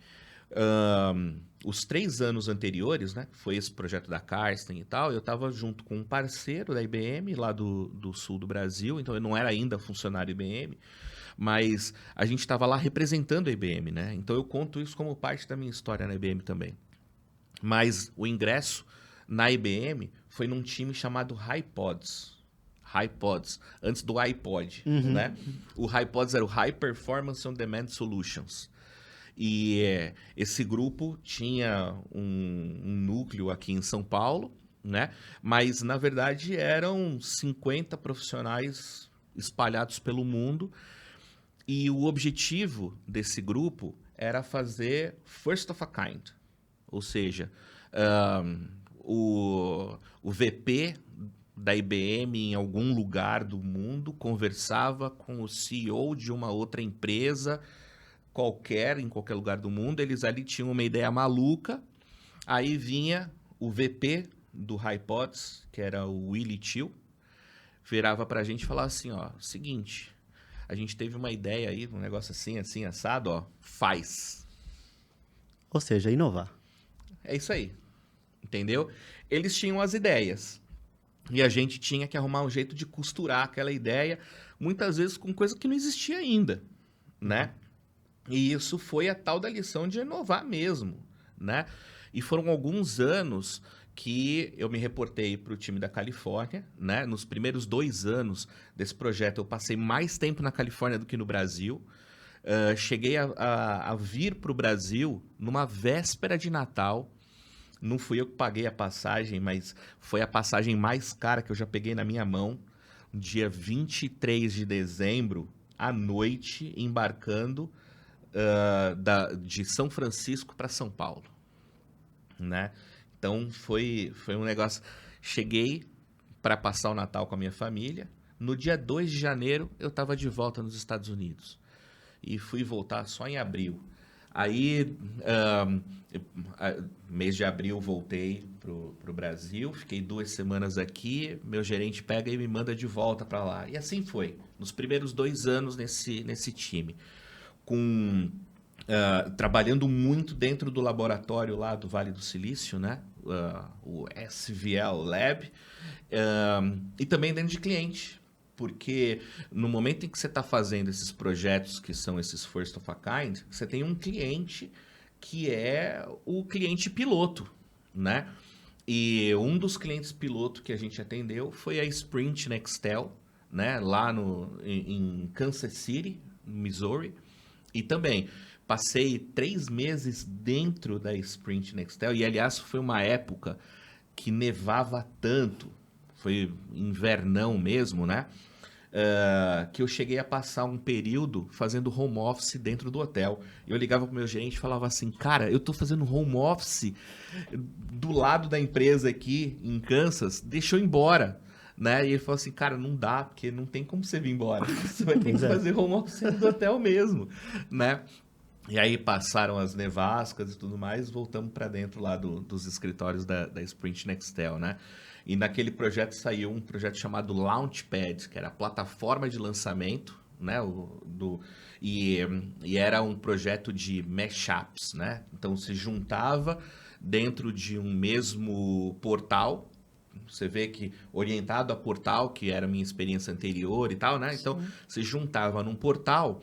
Os 3 anos anteriores, né, foi esse projeto da Karsten e tal, eu estava junto com um parceiro da IBM lá do sul do Brasil, então eu não era ainda funcionário IBM, mas a gente estava lá representando a IBM, né? Então eu conto isso como parte da minha história na IBM também. Mas o ingresso na IBM foi num time chamado HiPods, antes do iPod, né? O HiPods era o High Performance on Demand Solutions. E esse grupo tinha um núcleo aqui em São Paulo, né? Mas, na verdade, eram 50 profissionais espalhados pelo mundo. E o objetivo desse grupo era fazer first of a kind. Ou seja, o VP da IBM em algum lugar do mundo conversava com o CEO de uma outra empresa em qualquer lugar do mundo. Eles ali tinham uma ideia maluca. Aí vinha o VP do HiPods, que era o Willy Tio, virava pra gente e falava assim, ó, seguinte, a gente teve uma ideia aí, um negócio assim, assim, assado, ó, faz. Ou seja, inovar. É isso aí, entendeu? Eles tinham as ideias e a gente tinha que arrumar um jeito de costurar aquela ideia, muitas vezes com coisa que não existia ainda, né? E isso foi a tal da lição de inovar mesmo, né? E foram alguns anos que eu me reportei para o time da Califórnia, né? Nos primeiros 2 anos desse projeto, eu passei mais tempo na Califórnia do que no Brasil. Cheguei a vir para o Brasil numa véspera de Natal. Não fui eu que paguei a passagem, mas foi a passagem mais cara que eu já peguei na minha mão. Dia 23 de dezembro, à noite, embarcando de São Francisco para São Paulo, né? Então foi um negócio. Cheguei para passar o Natal com a minha família. No dia 2 de janeiro eu estava de volta nos Estados Unidos e fui voltar só em abril. Aí, mês de abril, voltei pro Brasil, fiquei 2 semanas aqui, meu gerente pega e me manda de volta para lá. E assim foi, nos primeiros 2 anos nesse time. Trabalhando muito dentro do laboratório lá do Vale do Silício, né? O SVL Lab, e também dentro de cliente, porque no momento em que você está fazendo esses projetos que são esses first of a kind, você tem um cliente que é o cliente piloto, né? E um dos clientes piloto que a gente atendeu foi a Sprint Nextel, né? Lá em Kansas City, Missouri. E também passei 3 meses dentro da Sprint Nextel. E, aliás, foi uma época que nevava tanto. Foi invernão mesmo, né? Que eu cheguei a passar um período fazendo home office dentro do hotel. Eu ligava pro meu gerente e falava assim, cara, eu tô fazendo home office do lado da empresa aqui em Kansas, deixa eu ir embora. Né? E ele falou assim, cara, não dá, porque não tem como você vir embora. Você vai ter que fazer home office do hotel mesmo, né? E aí passaram as nevascas e tudo mais, voltamos para dentro lá dos escritórios da Sprint Nextel, né? E naquele projeto saiu um projeto chamado Launchpad, que era a plataforma de lançamento, né? E era um projeto de mashups, né? Então se juntava dentro de um mesmo portal. Você vê que orientado a portal, que era a minha experiência anterior e tal, né? Então, se juntava num portal,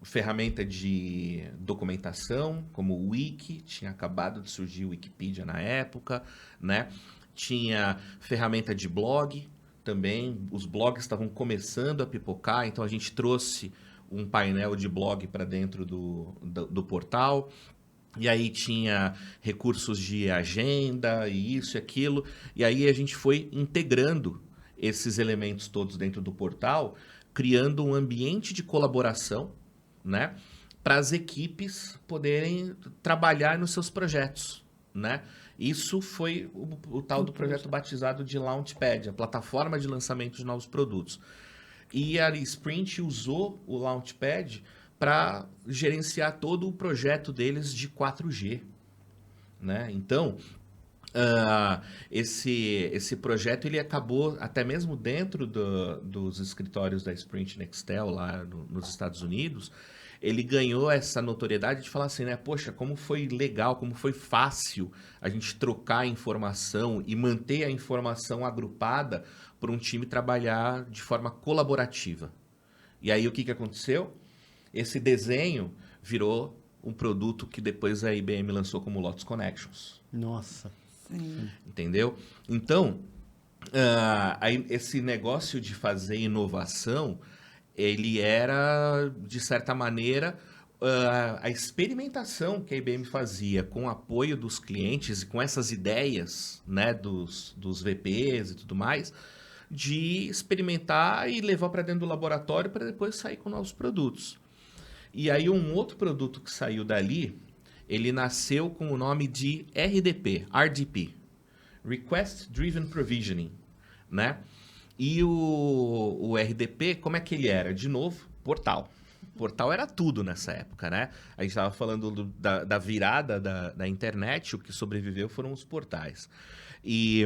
ferramenta de documentação, como o Wiki, tinha acabado de surgir o Wikipedia na época, né? Tinha ferramenta de blog também, os blogs estavam começando a pipocar, então a gente trouxe um painel de blog para dentro do portal. E aí tinha recursos de agenda e isso e aquilo. E aí a gente foi integrando esses elementos todos dentro do portal, criando um ambiente de colaboração, né, para as equipes poderem trabalhar nos seus projetos, né? Isso foi o tal do projeto batizado de Launchpad, a plataforma de lançamento de novos produtos. E a Sprint usou o Launchpad para gerenciar todo o projeto deles de 4G, né? Então, esse projeto ele acabou até mesmo dentro dos escritórios da Sprint Nextel lá nos Estados Unidos. Ele ganhou essa notoriedade de falar assim, né? Poxa, como foi legal, como foi fácil a gente trocar informação e manter a informação agrupada para um time trabalhar de forma colaborativa. E aí o que aconteceu? Esse desenho virou um produto que depois a IBM lançou como Lotus Connections. Nossa. Sim. Entendeu? Então, esse negócio de fazer inovação, ele era, de certa maneira, a experimentação que a IBM fazia com o apoio dos clientes e com essas ideias, né, dos VPs e tudo mais, de experimentar e levar para dentro do laboratório para depois sair com novos produtos. E aí um outro produto que saiu dali, ele nasceu com o nome de RDP, Request Driven Provisioning, né? E o RDP, como é que ele era? De novo, portal. Portal era tudo nessa época, né? A gente estava falando da virada da internet, o que sobreviveu foram os portais. E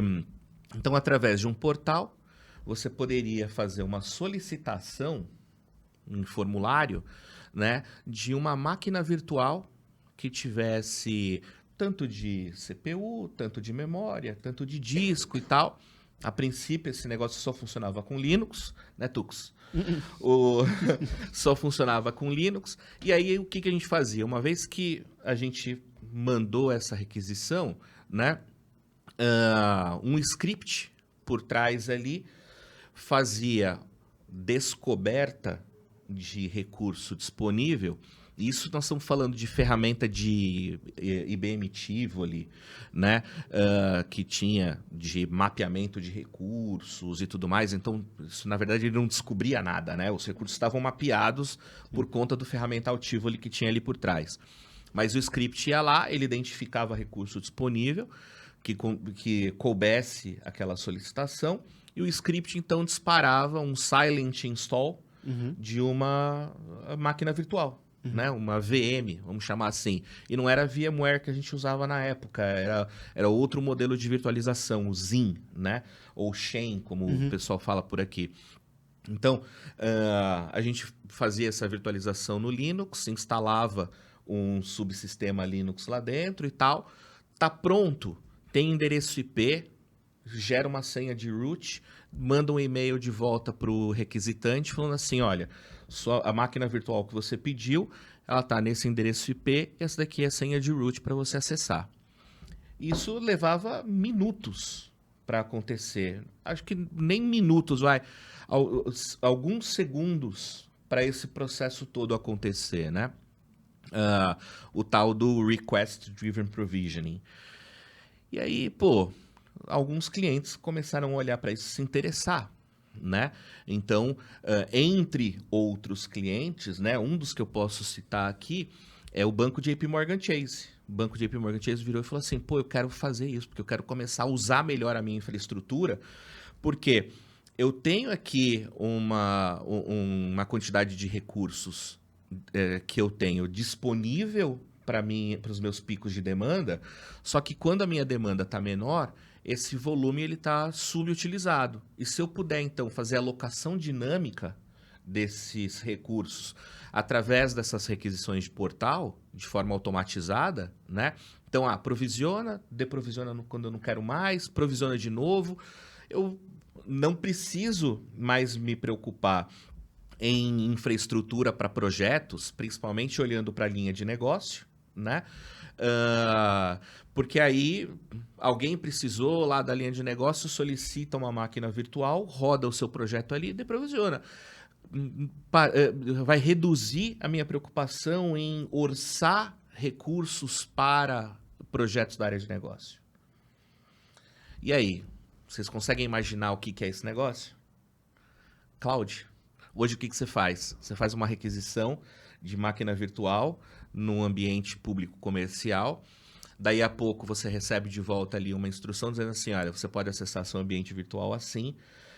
então, através de um portal, você poderia fazer uma solicitação, um formulário, né, de uma máquina virtual que tivesse tanto de CPU, tanto de memória, tanto de disco e tal. A princípio, esse negócio só funcionava com Linux, né, Tux? Só funcionava com Linux. E aí, o que a gente fazia? Uma vez que a gente mandou essa requisição, né, um script por trás ali fazia descoberta de recurso disponível. Isso nós estamos falando de ferramenta de IBM Tivoli, né? Que tinha de mapeamento de recursos e tudo mais. Então, isso, na verdade, ele não descobria nada, né? Os recursos estavam mapeados por conta do ferramental Tivoli que tinha ali por trás. Mas o script ia lá, ele identificava recurso disponível, que coubesse aquela solicitação, e o script, então, disparava um silent install de uma máquina virtual. Né? Uma VM, vamos chamar assim. E não era a VMware que a gente usava na época, era outro modelo de virtualização, o Zin, né? Ou Xen, como o pessoal fala por aqui. Então, a gente fazia essa virtualização no Linux, instalava um subsistema Linux lá dentro e tal. Tá pronto, tem endereço IP, gera uma senha de root, manda um e-mail de volta para o requisitante falando assim, olha, a máquina virtual que você pediu, ela está nesse endereço IP, e essa daqui é a senha de root para você acessar. Isso levava minutos para acontecer. Acho que nem minutos, alguns segundos para esse processo todo acontecer, né? O tal do Request Driven Provisioning. E aí, alguns clientes começaram a olhar para isso e se interessar, né? Então, entre outros clientes, né, um dos que eu posso citar aqui é o banco JP Morgan Chase. O banco JP Morgan Chase virou e falou assim, eu quero fazer isso, porque eu quero começar a usar melhor a minha infraestrutura, porque eu tenho aqui uma quantidade de recursos que eu tenho disponível para os meus picos de demanda, só que quando a minha demanda está menor, esse volume está subutilizado. E se eu puder, então, fazer a alocação dinâmica desses recursos através dessas requisições de portal, de forma automatizada, né? Então, provisiona, deprovisiona quando eu não quero mais, provisiona de novo. Eu não preciso mais me preocupar em infraestrutura para projetos, principalmente olhando para a linha de negócio, né? Porque aí alguém precisou lá da linha de negócio, solicita uma máquina virtual, roda o seu projeto ali e deprovisiona. vai reduzir a minha preocupação em orçar recursos para projetos da área de negócio. E aí, vocês conseguem imaginar o que é esse negócio? Cloud. Hoje o que você faz? Você faz uma requisição de máquina virtual no ambiente público comercial. Daí a pouco você recebe de volta ali uma instrução dizendo assim, olha, você pode acessar seu ambiente virtual assim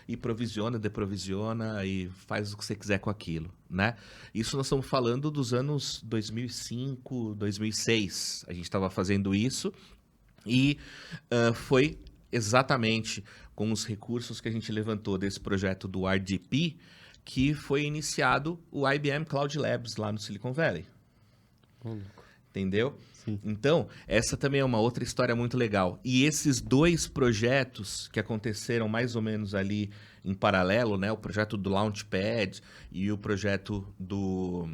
e provisiona, deprovisiona e faz o que você quiser com aquilo, né? Isso nós estamos falando dos anos 2005, 2006. A gente estava fazendo isso e foi exatamente com os recursos que a gente levantou desse projeto do RDP que foi iniciado o IBM Cloud Labs lá no Silicon Valley. Entendeu? Sim. Então, essa também é uma outra história muito legal. E esses dois projetos que aconteceram mais ou menos ali em paralelo, né? O projeto do Launchpad e o projeto do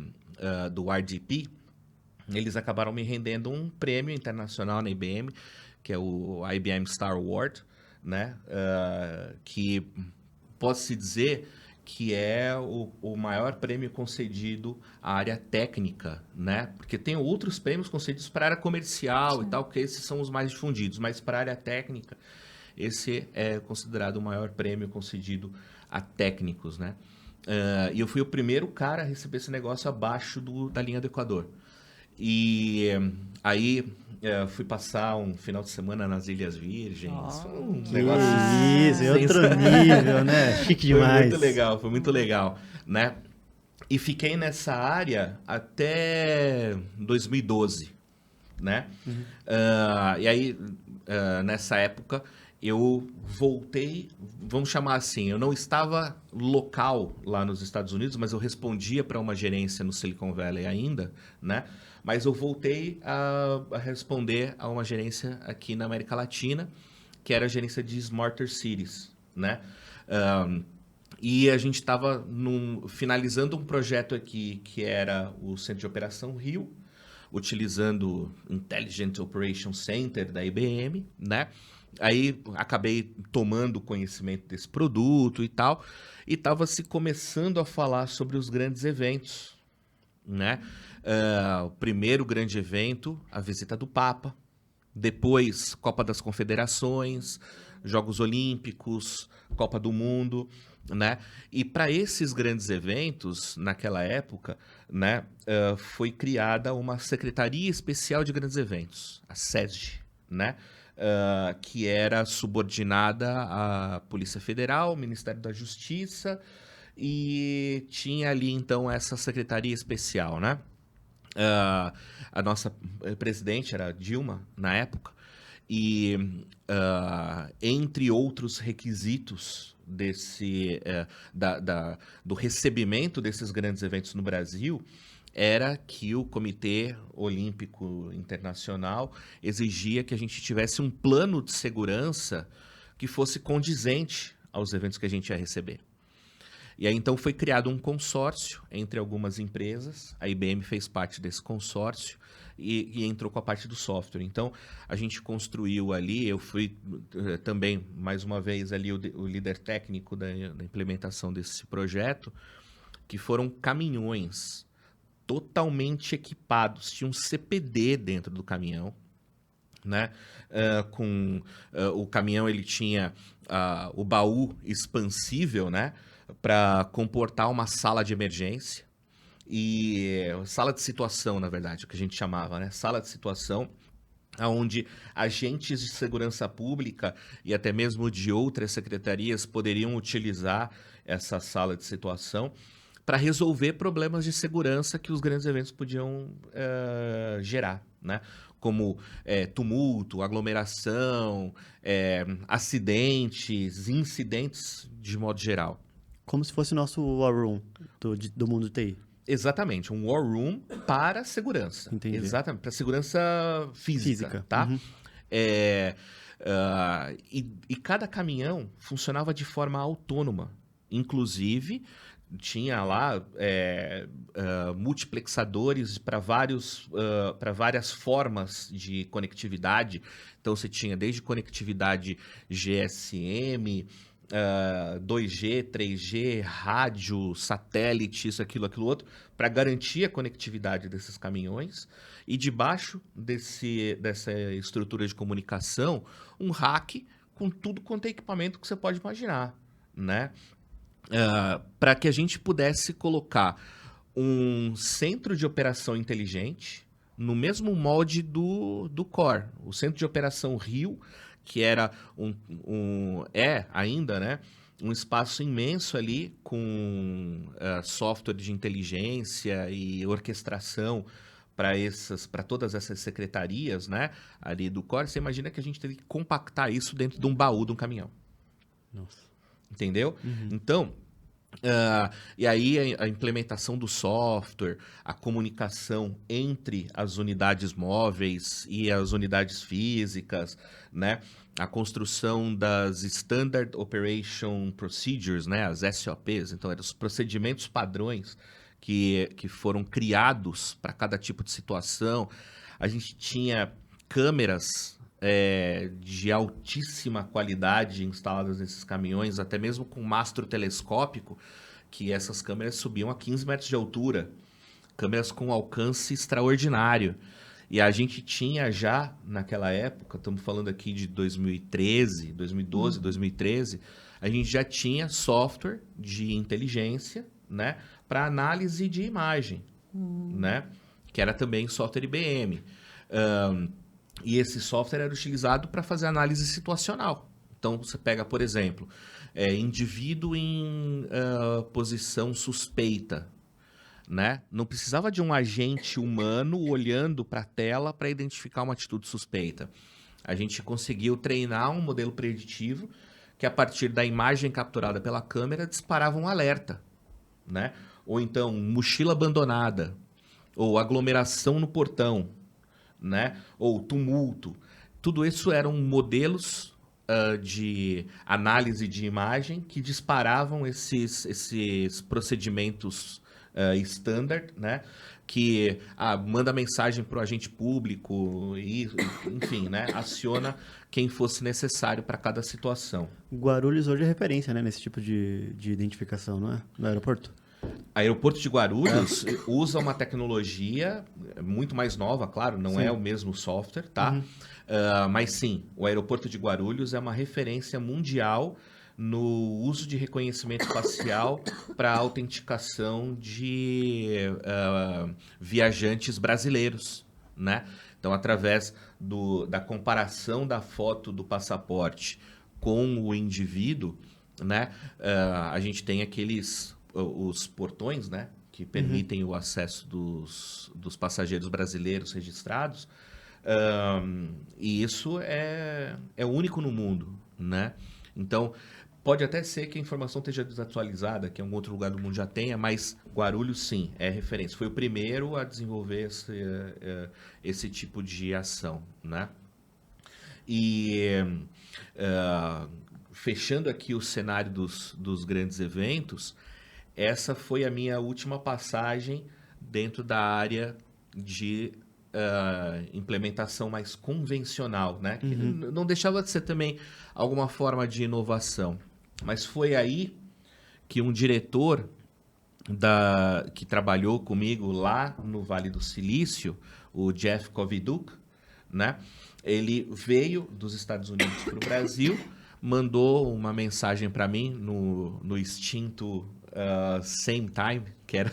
RDP, eles acabaram me rendendo um prêmio internacional na IBM, que é o IBM Star Award, né? Que posso dizer que é o maior prêmio concedido à área técnica, né? Porque tem outros prêmios concedidos para a área comercial e tal, que esses são os mais difundidos, mas para a área técnica, esse é considerado o maior prêmio concedido a técnicos, né? E eu fui o primeiro cara a receber esse negócio abaixo da linha do Equador. E aí fui passar um final de semana nas Ilhas Virgens. Um negócio isso, é outro nível, né? Chique demais. Foi muito legal, né? E fiquei nessa área até 2012, né? E aí, nessa época, eu voltei, vamos chamar assim, eu não estava local lá nos Estados Unidos, mas eu respondia para uma gerência no Silicon Valley ainda, né? Mas eu voltei a responder a uma gerência aqui na América Latina, que era a gerência de Smarter Cities, né? E a gente estava finalizando um projeto aqui, que era o Centro de Operação Rio, utilizando o Intelligent Operation Center da IBM, né? Aí acabei tomando conhecimento desse produto e tal, e estava se começando a falar sobre os grandes eventos, né? O primeiro grande evento, a visita do Papa, depois Copa das Confederações, Jogos Olímpicos, Copa do Mundo, né? E para esses grandes eventos, naquela época, né, foi criada uma Secretaria Especial de Grandes Eventos, a SESG, né? Que era subordinada à Polícia Federal, ao Ministério da Justiça, e tinha ali, então, essa Secretaria Especial, né? A nossa presidente era Dilma, na época, e entre outros requisitos do recebimento desses grandes eventos no Brasil, era que o Comitê Olímpico Internacional exigia que a gente tivesse um plano de segurança que fosse condizente aos eventos que a gente ia receber. E aí, então, foi criado um consórcio entre algumas empresas, a IBM fez parte desse consórcio e entrou com a parte do software. Então, a gente construiu ali, eu fui também, mais uma vez, ali o líder técnico da implementação desse projeto, que foram caminhões totalmente equipados, tinha um CPD dentro do caminhão, né? O caminhão ele tinha o baú expansível, né? Para comportar uma sala de emergência e sala de situação, na verdade, o que a gente chamava, né? Sala de situação, onde agentes de segurança pública e até mesmo de outras secretarias poderiam utilizar essa sala de situação para resolver problemas de segurança que os grandes eventos podiam gerar, né? Como tumulto, aglomeração, acidentes, incidentes de modo geral. Como se fosse o nosso War Room do mundo TI. Exatamente, um War Room para segurança. Entendi. Exatamente, para segurança física. Tá? Uhum. E cada caminhão funcionava de forma autônoma. Inclusive, tinha lá multiplexadores para várias formas de conectividade. Então, você tinha desde conectividade GSM, 2G, 3G, rádio, satélite, isso, aquilo outro, para garantir a conectividade desses caminhões. E debaixo dessa estrutura de comunicação, um rack com tudo quanto é equipamento que você pode imaginar, né? Para que a gente pudesse colocar um centro de operação inteligente no mesmo molde do Core. O centro de operação Rio, que era ainda, né, um espaço imenso ali com software de inteligência e orquestração para todas essas secretarias, né, ali do Core. Você imagina que a gente teve que compactar isso dentro de um baú de um caminhão. Nossa. Entendeu? Uhum. Então, e aí a implementação do software, a comunicação entre as unidades móveis e as unidades físicas, né? A construção das Standard Operation Procedures, né? As SOPs, então eram os procedimentos padrões que foram criados para cada tipo de situação. A gente tinha câmeras de altíssima qualidade instaladas nesses caminhões, até mesmo com mastro telescópico, que essas câmeras subiam a 15 metros de altura. Câmeras com alcance extraordinário. E a gente tinha já, naquela época, estamos falando aqui de 2012, 2013, a gente já tinha software de inteligência, né, para análise de imagem, né, que era também software IBM. E esse software era utilizado para fazer análise situacional. Então, você pega, por exemplo, indivíduo em posição suspeita, né? Não precisava de um agente humano olhando para a tela para identificar uma atitude suspeita. A gente conseguiu treinar um modelo preditivo que, a partir da imagem capturada pela câmera, disparava um alerta, né? Ou então, mochila abandonada, ou aglomeração no portão, né? Ou tumulto. Tudo isso eram modelos de análise de imagem que disparavam esses procedimentos standard, né? Que manda mensagem para o agente público e, enfim, né? Aciona quem fosse necessário para cada situação. Guarulhos hoje é referência, né, nesse tipo de identificação, não é? No aeroporto? Aeroporto de Guarulhos usa uma tecnologia muito mais nova, claro, não é o mesmo software, tá? Mas sim, o Aeroporto de Guarulhos é uma referência mundial no uso de reconhecimento facial para autenticação de viajantes brasileiros, né? Então, através da comparação da foto do passaporte com o indivíduo, né? A gente tem os portões, né, que permitem o acesso dos passageiros brasileiros registrados, e isso é único no mundo, né? Então, pode até ser que a informação esteja desatualizada, que em algum outro lugar do mundo já tenha, mas Guarulhos, sim, é referência. Foi o primeiro a desenvolver esse tipo de ação, né? E fechando aqui o cenário dos grandes eventos, essa foi a minha última passagem dentro da área de implementação mais convencional, né? Que não deixava de ser também alguma forma de inovação. Mas foi aí que um diretor que trabalhou comigo lá no Vale do Silício, o Jeff Koviduk, né? Ele veio dos Estados Unidos para o Brasil, mandou uma mensagem para mim no extinto Same Time, que era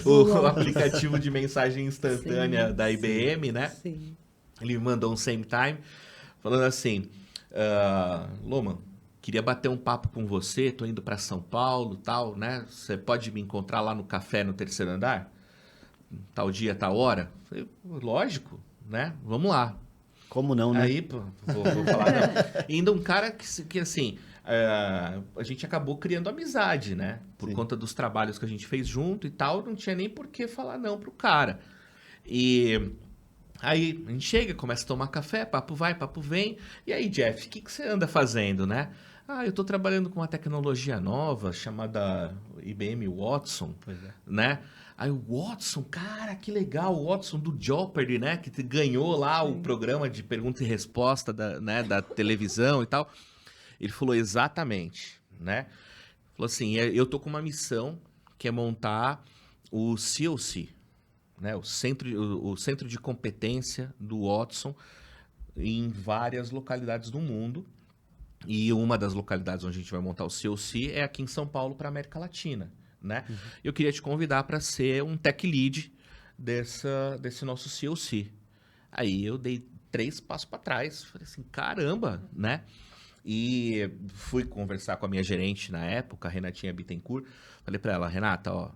o aplicativo de mensagem instantânea da IBM, né? Sim. Ele me mandou um Same Time, falando assim, Loman, queria bater um papo com você, tô indo para São Paulo, tal, né? Você pode me encontrar lá no café no 3º andar? Tal dia, tal hora? Falei, lógico, né? Vamos lá. Como não, né? Aí, pô, vou falar, não. E ainda um cara que assim, a gente acabou criando amizade, né? Por conta dos trabalhos que a gente fez junto e tal, não tinha nem por que falar não pro cara. E aí a gente chega, começa a tomar café, papo vai, papo vem. E aí, Jeff, o que você anda fazendo, né? Eu tô trabalhando com uma tecnologia nova chamada IBM Watson, né? Aí o Watson, cara, que legal, o Watson do Jeopardy, né? Que ganhou lá o programa de pergunta e resposta da televisão e tal. Ele falou, exatamente, né? Falou assim, eu tô com uma missão que é montar o COC, né? O centro de competência do Watson em várias localidades do mundo. E uma das localidades onde a gente vai montar o COC é aqui em São Paulo para a América Latina, né? Eu queria te convidar para ser um tech lead desse nosso COC. Aí eu dei 3 passos para trás, falei assim, caramba, né? E fui conversar com a minha gerente na época, a Renatinha Bittencourt. Falei para ela, Renata, ó,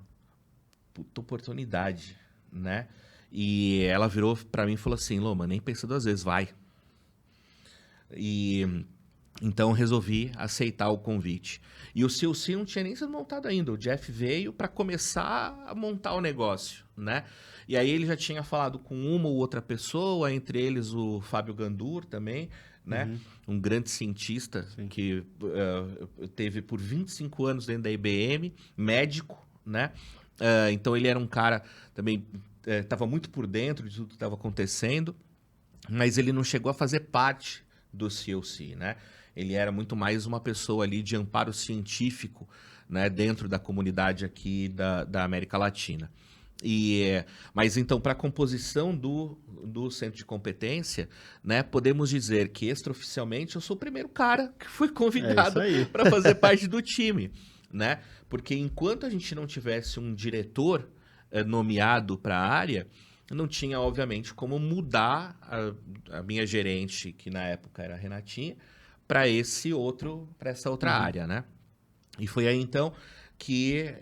puta oportunidade, né? E ela virou para mim e falou assim, Loma, nem pensa 2 vezes, vai. E então resolvi aceitar o convite. E o COC não tinha nem sido montado ainda. O Jeff veio para começar a montar o negócio, né? E aí ele já tinha falado com uma ou outra pessoa, entre eles o Fábio Gandur também, né? Um grande cientista que teve por 25 anos dentro da IBM, médico, né? Então ele era um cara também, estava muito por dentro de tudo que estava acontecendo, mas ele não chegou a fazer parte do COC, né? Ele era muito mais uma pessoa ali de amparo científico, né, dentro da comunidade aqui da América Latina. Mas então, para a composição do centro de competência, né, podemos dizer que extraoficialmente eu sou o primeiro cara que foi convidado para fazer parte do time, né? Porque enquanto a gente não tivesse um diretor nomeado para a área, não tinha, obviamente, como mudar a minha gerente, que na época era a Renatinha, para essa outra área, né? E foi aí, então, que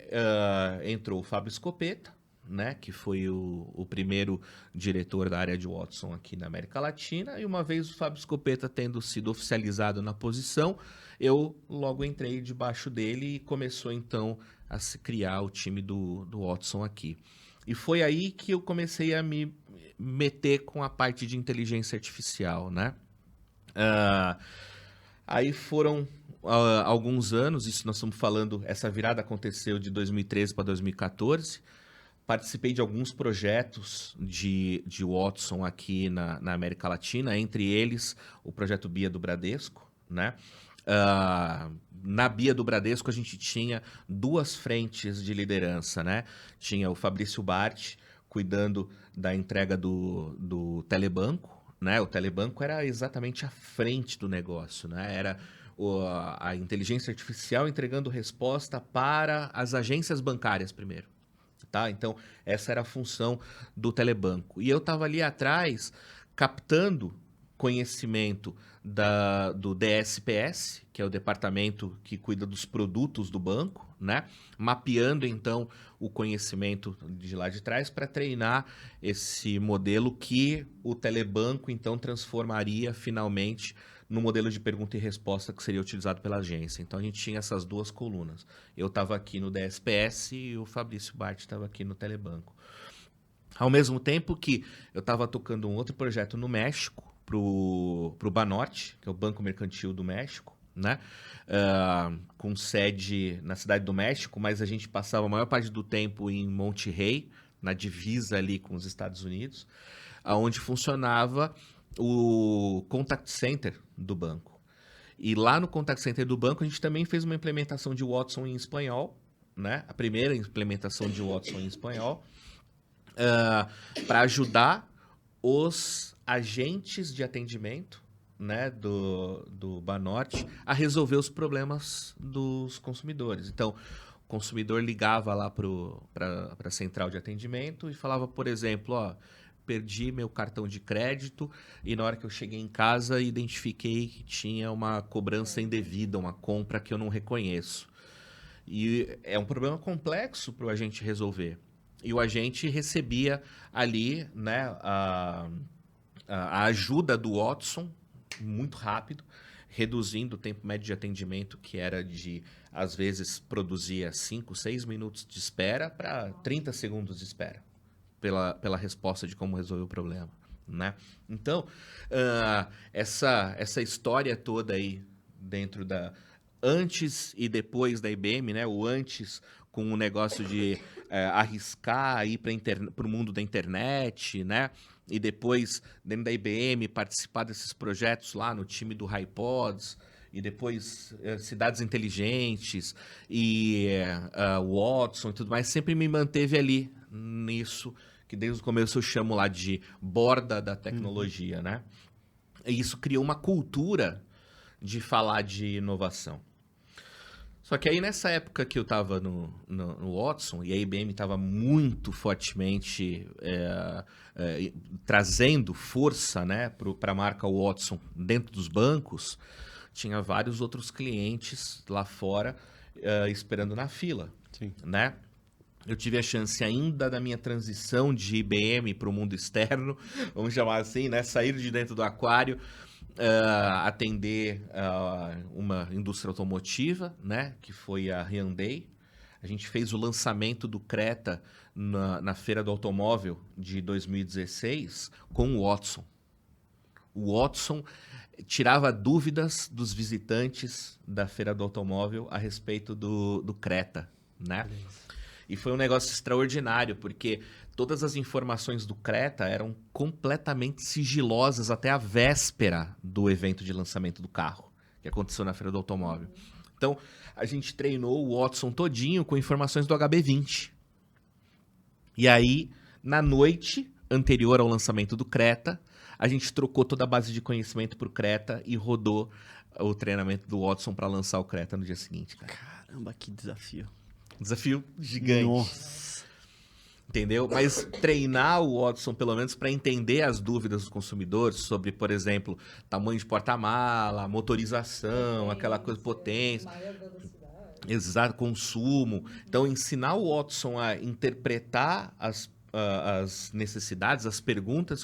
entrou o Fábio Scopetta, né? Que foi o primeiro diretor da área de Watson aqui na América Latina. E uma vez o Fábio Scopetta tendo sido oficializado na posição, eu logo entrei debaixo dele e começou, então, a se criar o time do Watson aqui. E foi aí que eu comecei a me meter com a parte de inteligência artificial, né? Aí foram alguns anos, isso nós estamos falando, essa virada aconteceu de 2013 para 2014. Participei de alguns projetos de Watson aqui na América Latina, entre eles o projeto BIA do Bradesco, né? Na BIA do Bradesco a gente tinha 2 frentes de liderança, né? Tinha o Fabrício Bart cuidando da entrega do telebanco, né? O telebanco era exatamente a frente do negócio, né? Era a inteligência artificial entregando resposta para as agências bancárias primeiro. Tá? Então, essa era a função do telebanco. E eu estava ali atrás captando conhecimento do DSPS, que é o departamento que cuida dos produtos do banco, né? Mapeando, então, o conhecimento de lá de trás para treinar esse modelo que o telebanco, então, transformaria finalmente no modelo de pergunta e resposta que seria utilizado pela agência. Então, a gente tinha essas 2 colunas. Eu estava aqui no DSPS e o Fabrício Bart estava aqui no telebanco. Ao mesmo tempo que eu estava tocando um outro projeto no México, para o Banorte, que é o Banco Mercantil do México, né? Com sede na Cidade do México, mas a gente passava a maior parte do tempo em Monterrey, na divisa ali com os Estados Unidos, onde funcionava o contact center do banco. E lá no contact center do banco a gente também fez uma implementação de Watson em espanhol, né? A primeira implementação de Watson em espanhol, para ajudar os agentes de atendimento, né, do Banorte a resolver os problemas dos consumidores. Então, o consumidor ligava lá para a central de atendimento e falava, por exemplo, ó, perdi meu cartão de crédito e na hora que eu cheguei em casa identifiquei que tinha uma cobrança indevida, uma compra que eu não reconheço. E é um problema complexo para o agente resolver. E o agente recebia ali, né, a ajuda do Watson muito rápido, reduzindo o tempo médio de atendimento, que era de, às vezes, produzia 5, 6 minutos de espera para 30 segundos de espera, pela resposta de como resolver o problema, né? Então, essa história toda aí, dentro da... Antes e depois da IBM, né? O antes com o negócio de arriscar ir para o mundo da internet, né? E depois, dentro da IBM, participar desses projetos lá no time do HiPods e depois Cidades Inteligentes e Watson e tudo mais, sempre me manteve ali nisso, que desde o começo eu chamo lá de borda da tecnologia, né? E isso criou uma cultura de falar de inovação. Só que aí nessa época que eu estava no Watson, e a IBM estava muito fortemente trazendo força, né, para a marca Watson dentro dos bancos, tinha vários outros clientes lá fora esperando na fila, Sim. né? Eu tive a chance ainda da minha transição de IBM para o mundo externo, vamos chamar assim, né? Sair de dentro do aquário, atender uma indústria automotiva, né? Que foi a Hyundai. A gente fez o lançamento do Creta na Feira do Automóvel de 2016 com o Watson. O Watson tirava dúvidas dos visitantes da Feira do Automóvel a respeito do Creta, né? E foi um negócio extraordinário, porque todas as informações do Creta eram completamente sigilosas até a véspera do evento de lançamento do carro, que aconteceu na Feira do Automóvel. Então, a gente treinou o Watson todinho com informações do HB20. E aí, na noite anterior ao lançamento do Creta, a gente trocou toda a base de conhecimento para o Creta e rodou o treinamento do Watson para lançar o Creta no dia seguinte, cara. Caramba, que desafio. Desafio gigante. Nossa. Entendeu? Mas treinar o Watson, pelo menos, para entender as dúvidas dos consumidores sobre, por exemplo, tamanho de porta-mala, motorização, aquela coisa, potência. Exato, consumo. Então, ensinar o Watson a interpretar as necessidades, as perguntas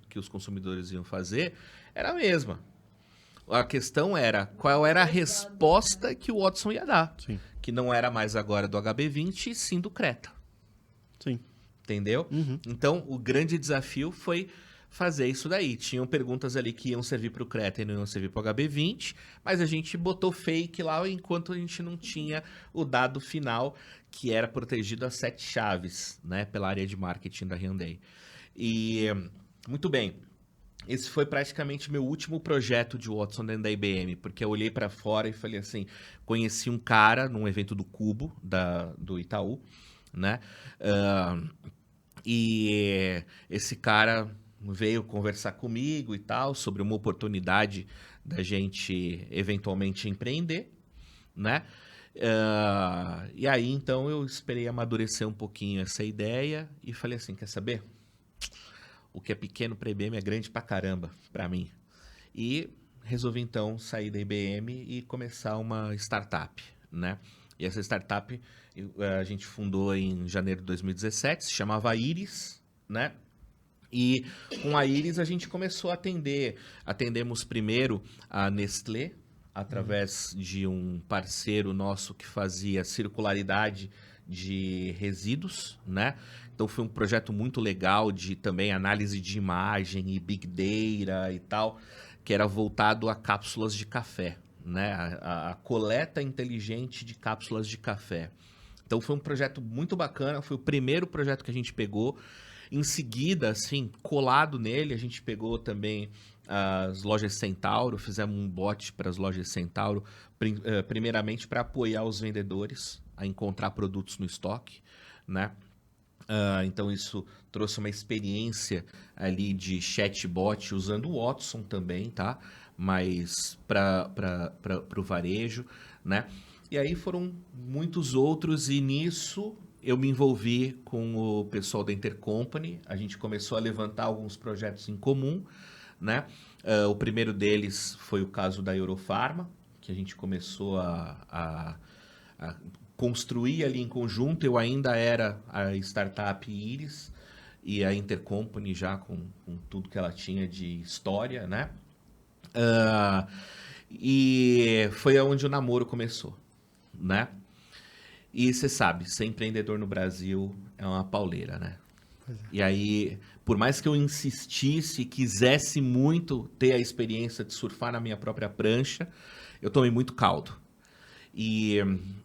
que os consumidores iam fazer, era a mesma. A questão era qual era a resposta que o Watson ia dar. Sim. Que não era mais agora do HB20, e sim do Creta. Sim. Entendeu? Uhum. Então, o grande desafio foi fazer isso daí. Tinham perguntas ali que iam servir para o Creta e não iam servir para o HB20, mas a gente botou fake lá enquanto a gente não tinha o dado final, que era protegido a 7 chaves, né, pela área de marketing da Hyundai. E, muito bem, esse foi praticamente meu último projeto de Watson dentro da IBM, porque eu olhei para fora e falei assim, conheci um cara num evento do Cubo, do Itaú, né, e esse cara veio conversar comigo e tal, sobre uma oportunidade da gente eventualmente empreender, né? E aí, então, eu esperei amadurecer um pouquinho essa ideia e falei assim, quer saber? O que é pequeno para a IBM é grande pra caramba, para mim. E resolvi, então, sair da IBM e começar uma startup, né? E essa startup a gente fundou em janeiro de 2017, se chamava Iris, né? E com a Iris a gente começou a atender. Atendemos primeiro a Nestlé, através de um parceiro nosso que fazia circularidade de resíduos, né? Então foi um projeto muito legal de também análise de imagem e Big Data e tal, que era voltado a cápsulas de café, né? A coleta inteligente de cápsulas de café. Então foi um projeto muito bacana, foi o primeiro projeto que a gente pegou. Em seguida, assim, colado nele, a gente pegou também as lojas Centauro, fizemos um bot para as lojas Centauro, primeiramente para apoiar os vendedores a encontrar produtos no estoque, né? Então isso trouxe uma experiência ali de chatbot usando o Watson também, tá? Mas para o varejo, né? E aí foram muitos outros e nisso eu me envolvi com o pessoal da Intercompany, a gente começou a levantar alguns projetos em comum, né? O primeiro deles foi o caso da Eurofarma, que a gente começou a construir ali em conjunto. Eu ainda era a startup Iris e a Intercompany já com tudo que ela tinha de história, né? E foi onde o namoro começou, né? E você sabe, ser empreendedor no Brasil é uma pauleira, né? E aí, por mais que eu insistisse, quisesse muito ter a experiência de surfar na minha própria prancha, eu tomei muito caldo. E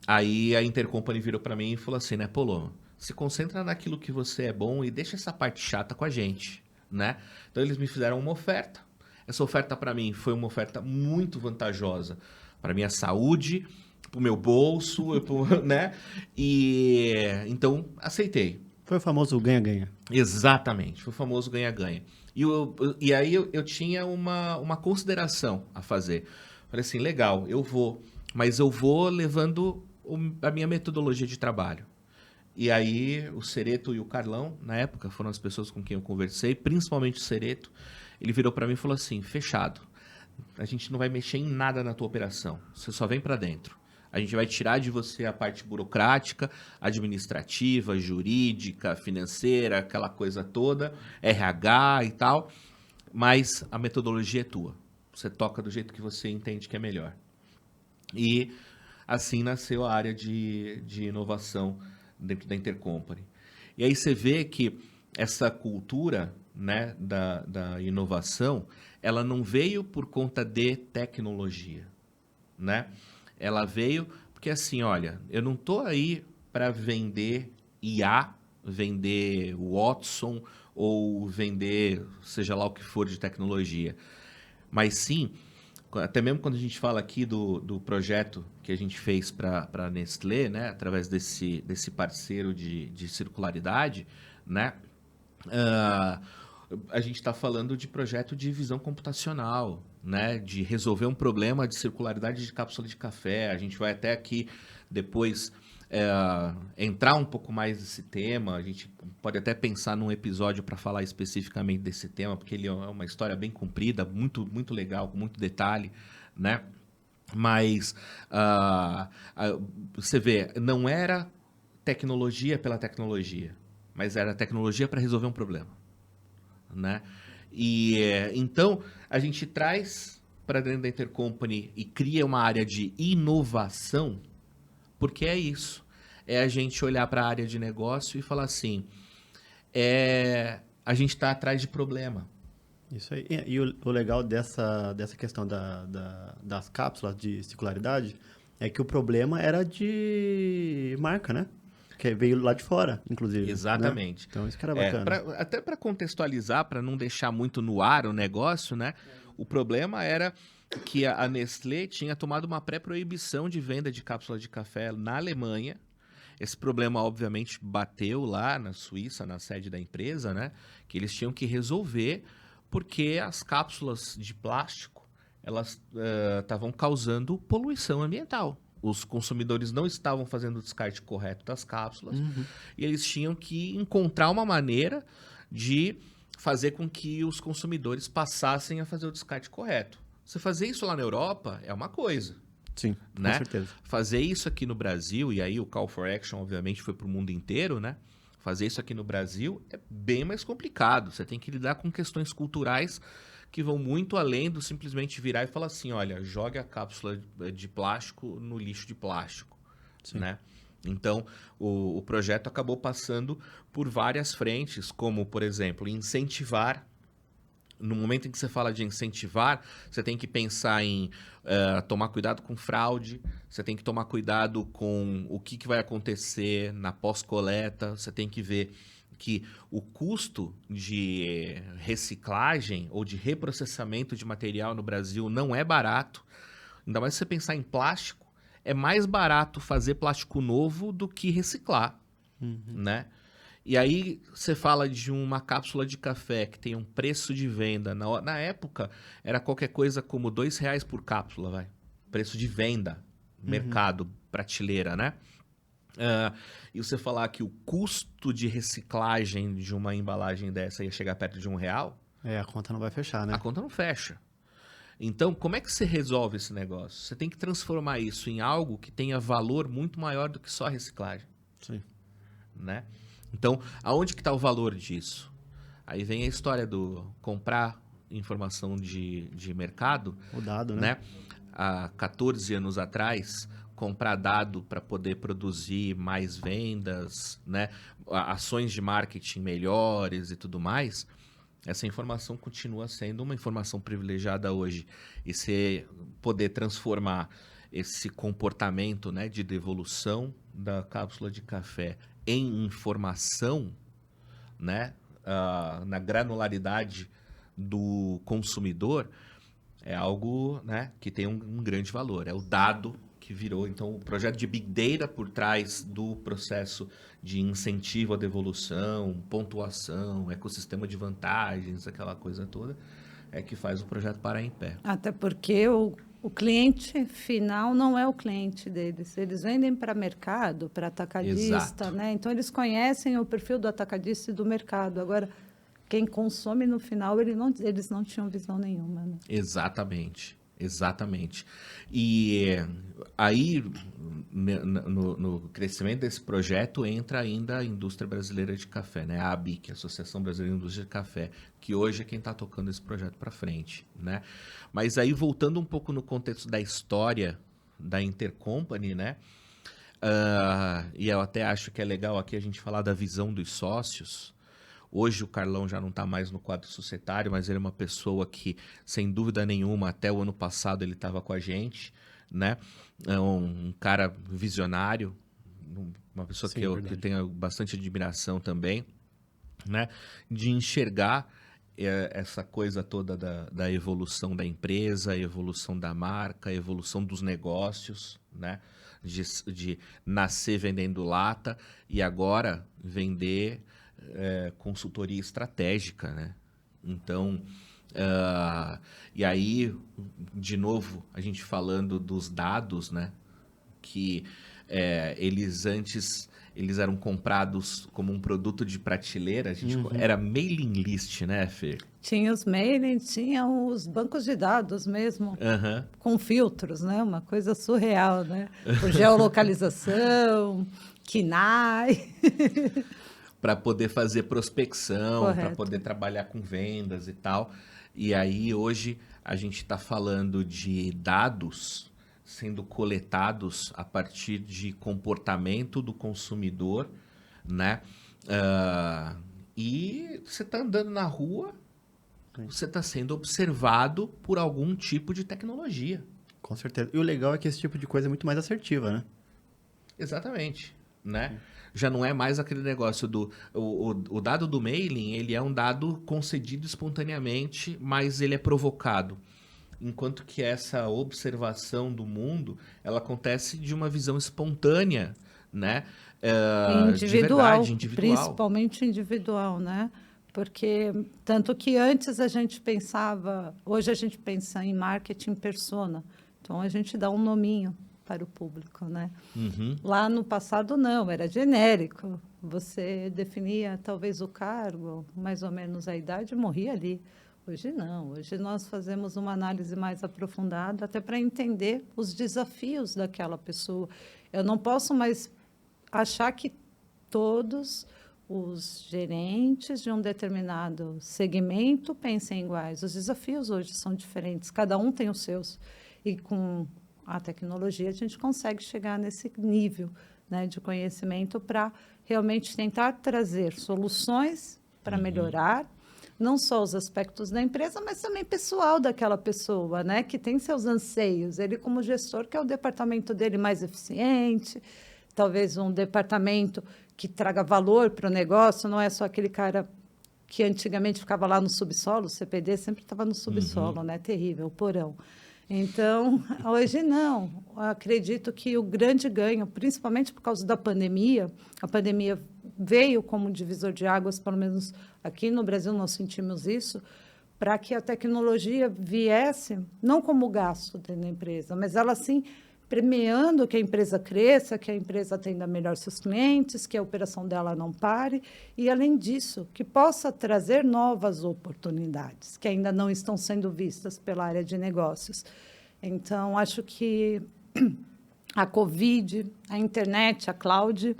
aí a Intercompany virou para mim e falou assim, né, Polo, se concentra naquilo que você é bom e deixa essa parte chata com a gente, né? Então eles me fizeram uma oferta. Essa oferta para mim foi uma oferta muito vantajosa, para minha saúde, para o meu bolso, né? E então aceitei. Foi o famoso ganha-ganha. Exatamente, foi o famoso ganha-ganha. E aí eu tinha uma consideração a fazer. Falei assim, legal, eu vou, mas eu vou levando a minha metodologia de trabalho. E aí o Sereto e o Carlão, na época, foram as pessoas com quem eu conversei, principalmente o Sereto, ele virou para mim e falou assim, fechado, a gente não vai mexer em nada na tua operação, você só vem para dentro. A gente vai tirar de você a parte burocrática, administrativa, jurídica, financeira, aquela coisa toda, RH e tal, mas a metodologia é tua. Você toca do jeito que você entende que é melhor. E assim nasceu a área de inovação dentro da Intercompany. E aí você vê que essa cultura, né, da inovação, ela não veio por conta de tecnologia, né? Ela veio porque assim, olha, eu não estou aí para vender IA, vender Watson ou vender seja lá o que for de tecnologia, mas sim, até mesmo quando a gente fala aqui do projeto que a gente fez para a Nestlé, né, através desse parceiro de circularidade, né, a gente está falando de projeto de visão computacional, né, de resolver um problema de circularidade de cápsula de café. A gente vai até aqui depois entrar um pouco mais nesse tema. A gente pode até pensar num episódio para falar especificamente desse tema, porque ele é uma história bem comprida, muito, muito legal, com muito detalhe, né? Mas você vê, não era tecnologia pela tecnologia, mas era tecnologia para resolver um problema, né? E então a gente traz para dentro da Intercompany e cria uma área de inovação, porque é isso. É a gente olhar para a área de negócio e falar assim, a gente está atrás de problema. Isso aí. E o legal dessa questão das cápsulas de circularidade é que o problema era de marca, né? Que veio lá de fora, inclusive. Exatamente. Né? Então isso que era bacana. Até para contextualizar, para não deixar muito no ar o negócio, né? O problema era que a Nestlé tinha tomado uma pré-proibição de venda de cápsula de café na Alemanha. Esse problema, obviamente, bateu lá na Suíça, na sede da empresa, né? Que eles tinham que resolver porque as cápsulas de plástico, elas estavam causando poluição ambiental. Os consumidores não estavam fazendo o descarte correto das cápsulas e eles tinham que encontrar uma maneira de fazer com que os consumidores passassem a fazer o descarte correto. Você fazer isso lá na Europa é uma coisa. Sim, né? com certeza. Fazer isso aqui no Brasil, e aí o Call for Action, obviamente, foi para o mundo inteiro, né? Fazer isso aqui no Brasil é bem mais complicado. Você tem que lidar com questões culturais que vão muito além do simplesmente virar e falar assim, olha, jogue a cápsula de plástico no lixo de plástico, né? Então, o projeto acabou passando por várias frentes, como, por exemplo, incentivar. No momento em que você fala de incentivar, você tem que pensar em tomar cuidado com fraude, você tem que tomar cuidado com o que vai acontecer na pós-coleta, você tem que ver que o custo de reciclagem ou de reprocessamento de material no Brasil não é barato. Ainda mais se você pensar em plástico, é mais barato fazer plástico novo do que reciclar, né? E aí você fala de uma cápsula de café que tem um preço de venda, na época era qualquer coisa como R$2 por cápsula, vai. Preço de venda, mercado, prateleira, né? E você falar que o custo de reciclagem de uma embalagem dessa ia chegar perto de R$1, a conta não vai fechar, né? a conta não fecha. Então, como é que você resolve esse negócio? Você tem que transformar isso em algo que tenha valor muito maior do que só a reciclagem. Sim. Né? Então, aonde que está o valor disso? Aí vem a história do comprar informação de mercado. O dado, né? Há 14 anos atrás, comprar dado para poder produzir mais vendas, né? Ações de marketing melhores e tudo mais. Essa informação continua sendo uma informação privilegiada hoje. E você poder transformar esse comportamento, né, de devolução da cápsula de café em informação, né, na granularidade do consumidor, é algo, né, que tem um grande valor. É o dado que virou, então, o projeto de Big Data por trás do processo de incentivo à devolução, pontuação, ecossistema de vantagens, aquela coisa toda, é que faz o projeto parar em pé. Até porque o cliente final não é o cliente deles. Eles vendem para mercado, para atacadista, Exato. né? Então, eles conhecem o perfil do atacadista e do mercado. Agora, quem consome no final, eles não tinham visão nenhuma. Né? Exatamente. Exatamente. E aí, no crescimento desse projeto, entra ainda a indústria brasileira de café, né? A ABIC, a Associação Brasileira de Indústria de Café, que hoje é quem está tocando esse projeto para frente, né? Mas aí, voltando um pouco no contexto da história da Intercompany, né? E eu até acho que é legal aqui a gente falar da visão dos sócios. Hoje o Carlão já não está mais no quadro societário, mas ele é uma pessoa que, sem dúvida nenhuma, até o ano passado ele estava com a gente, né? É um cara visionário, uma pessoa Sim, que tenho bastante admiração também, né? De enxergar essa coisa toda da evolução da empresa, a evolução da marca, a evolução dos negócios, né? De nascer vendendo lata e agora vender consultoria estratégica, né? Então, e aí, de novo, a gente falando dos dados, né? Que eles eram comprados como um produto de prateleira, era mailing list, né, Fê? Tinha os mailings, tinha os bancos de dados mesmo, Uhum. com filtros, né? Uma coisa surreal, né? Por geolocalização, KNAI. Para poder fazer prospecção, para Correto. poder trabalhar com vendas e tal. E aí, hoje, a gente está falando de dados sendo coletados a partir de comportamento do consumidor, né? E você está andando na rua, você está sendo observado por algum tipo de tecnologia. Com certeza. E o legal é que esse tipo de coisa é muito mais assertiva, né? Exatamente, né? Já não é mais aquele negócio o dado do mailing, ele é um dado concedido espontaneamente, mas ele é provocado. Enquanto que essa observação do mundo, ela acontece de uma visão espontânea, né? De verdade, individual. Principalmente individual, né? Porque tanto que antes a gente pensava, hoje a gente pensa em marketing persona, então a gente dá um nominho para o público, né? Uhum. Lá no passado não, era genérico. Você definia talvez o cargo, mais ou menos a idade, e morria ali. Hoje não, hoje nós fazemos uma análise mais aprofundada até para entender os desafios daquela pessoa. Eu não posso mais achar que todos os gerentes de um determinado segmento pensem iguais. Os desafios hoje são diferentes, cada um tem os seus. E com a tecnologia, a gente consegue chegar nesse nível, né, de conhecimento para realmente tentar trazer soluções para melhorar não só os aspectos da empresa, mas também pessoal daquela pessoa, né, que tem seus anseios. Ele, como gestor, quer o departamento dele mais eficiente, talvez um departamento que traga valor para o negócio, não é só aquele cara que antigamente ficava lá no subsolo, o CPD sempre estava no subsolo, né, terrível, o porão. Então, hoje não. Acredito que o grande ganho, principalmente por causa da pandemia, a pandemia veio como divisor de águas, pelo menos aqui no Brasil nós sentimos isso, para que a tecnologia viesse, não como gasto dentro da empresa, mas ela sim premiando que a empresa cresça, que a empresa atenda melhor seus clientes, que a operação dela não pare e, além disso, que possa trazer novas oportunidades que ainda não estão sendo vistas pela área de negócios. Então, acho que a Covid, a internet, a cloud,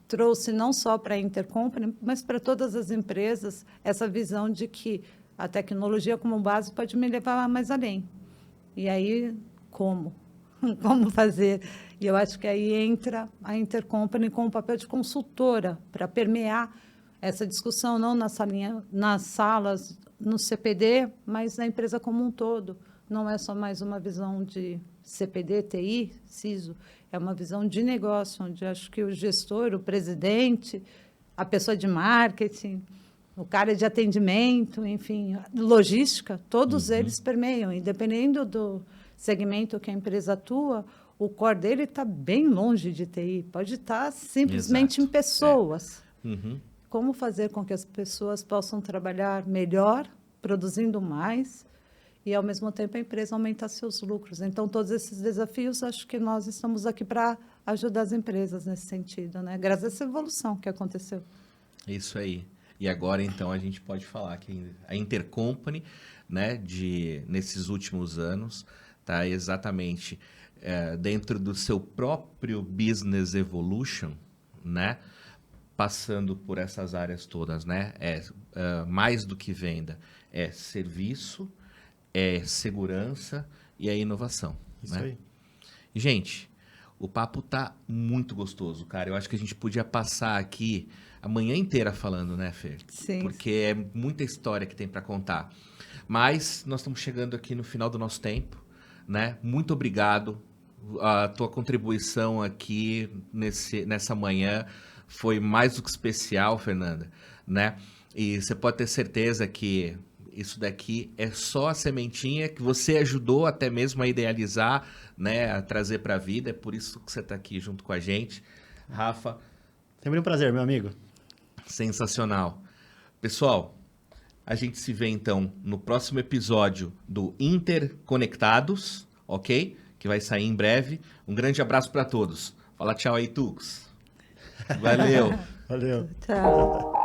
trouxe não só para a Intercompany, mas para todas as empresas, essa visão de que a tecnologia como base pode me levar mais além. E aí, como? Como fazer? E eu acho que aí entra a Intercompany com o papel de consultora para permear essa discussão, não na salinha, nas salas, no CPD, mas na empresa como um todo. Não é só mais uma visão de CPD, TI, CISO, é uma visão de negócio, onde acho que o gestor, o presidente, a pessoa de marketing, o cara de atendimento, enfim, logística, todos eles permeiam. E dependendo do segmento que a empresa atua, o core dele está bem longe de TI. Pode estar simplesmente Exato. em pessoas. Uhum. Como fazer com que as pessoas possam trabalhar melhor, produzindo mais, e, ao mesmo tempo, a empresa aumentar seus lucros. Então, todos esses desafios, acho que nós estamos aqui para ajudar as empresas nesse sentido, né? Graças a essa evolução que aconteceu. Isso aí. E agora, então, a gente pode falar que a Intercompany, né, nesses últimos anos, está exatamente dentro do seu próprio business evolution, né, passando por essas áreas todas, né? Mais do que venda, é serviço, é segurança e é inovação. Isso né? aí. Gente, o papo tá muito gostoso, cara. Eu acho que a gente podia passar aqui a manhã inteira falando, né, Fê? Sim. Porque é muita história que tem para contar. Mas nós estamos chegando aqui no final do nosso tempo, né? Muito obrigado. A tua contribuição aqui nessa manhã foi mais do que especial, Fernanda, né? E você pode ter certeza que isso daqui é só a sementinha que você ajudou até mesmo a idealizar, né? A trazer para a vida. É por isso que você está aqui junto com a gente. Rafa, Sempre um prazer, meu amigo. sensacional. Pessoal, a gente se vê então no próximo episódio do Interconectados, ok? Que vai sair em breve. Um grande abraço para todos. Fala tchau aí, Tux. Valeu. Valeu. Tchau.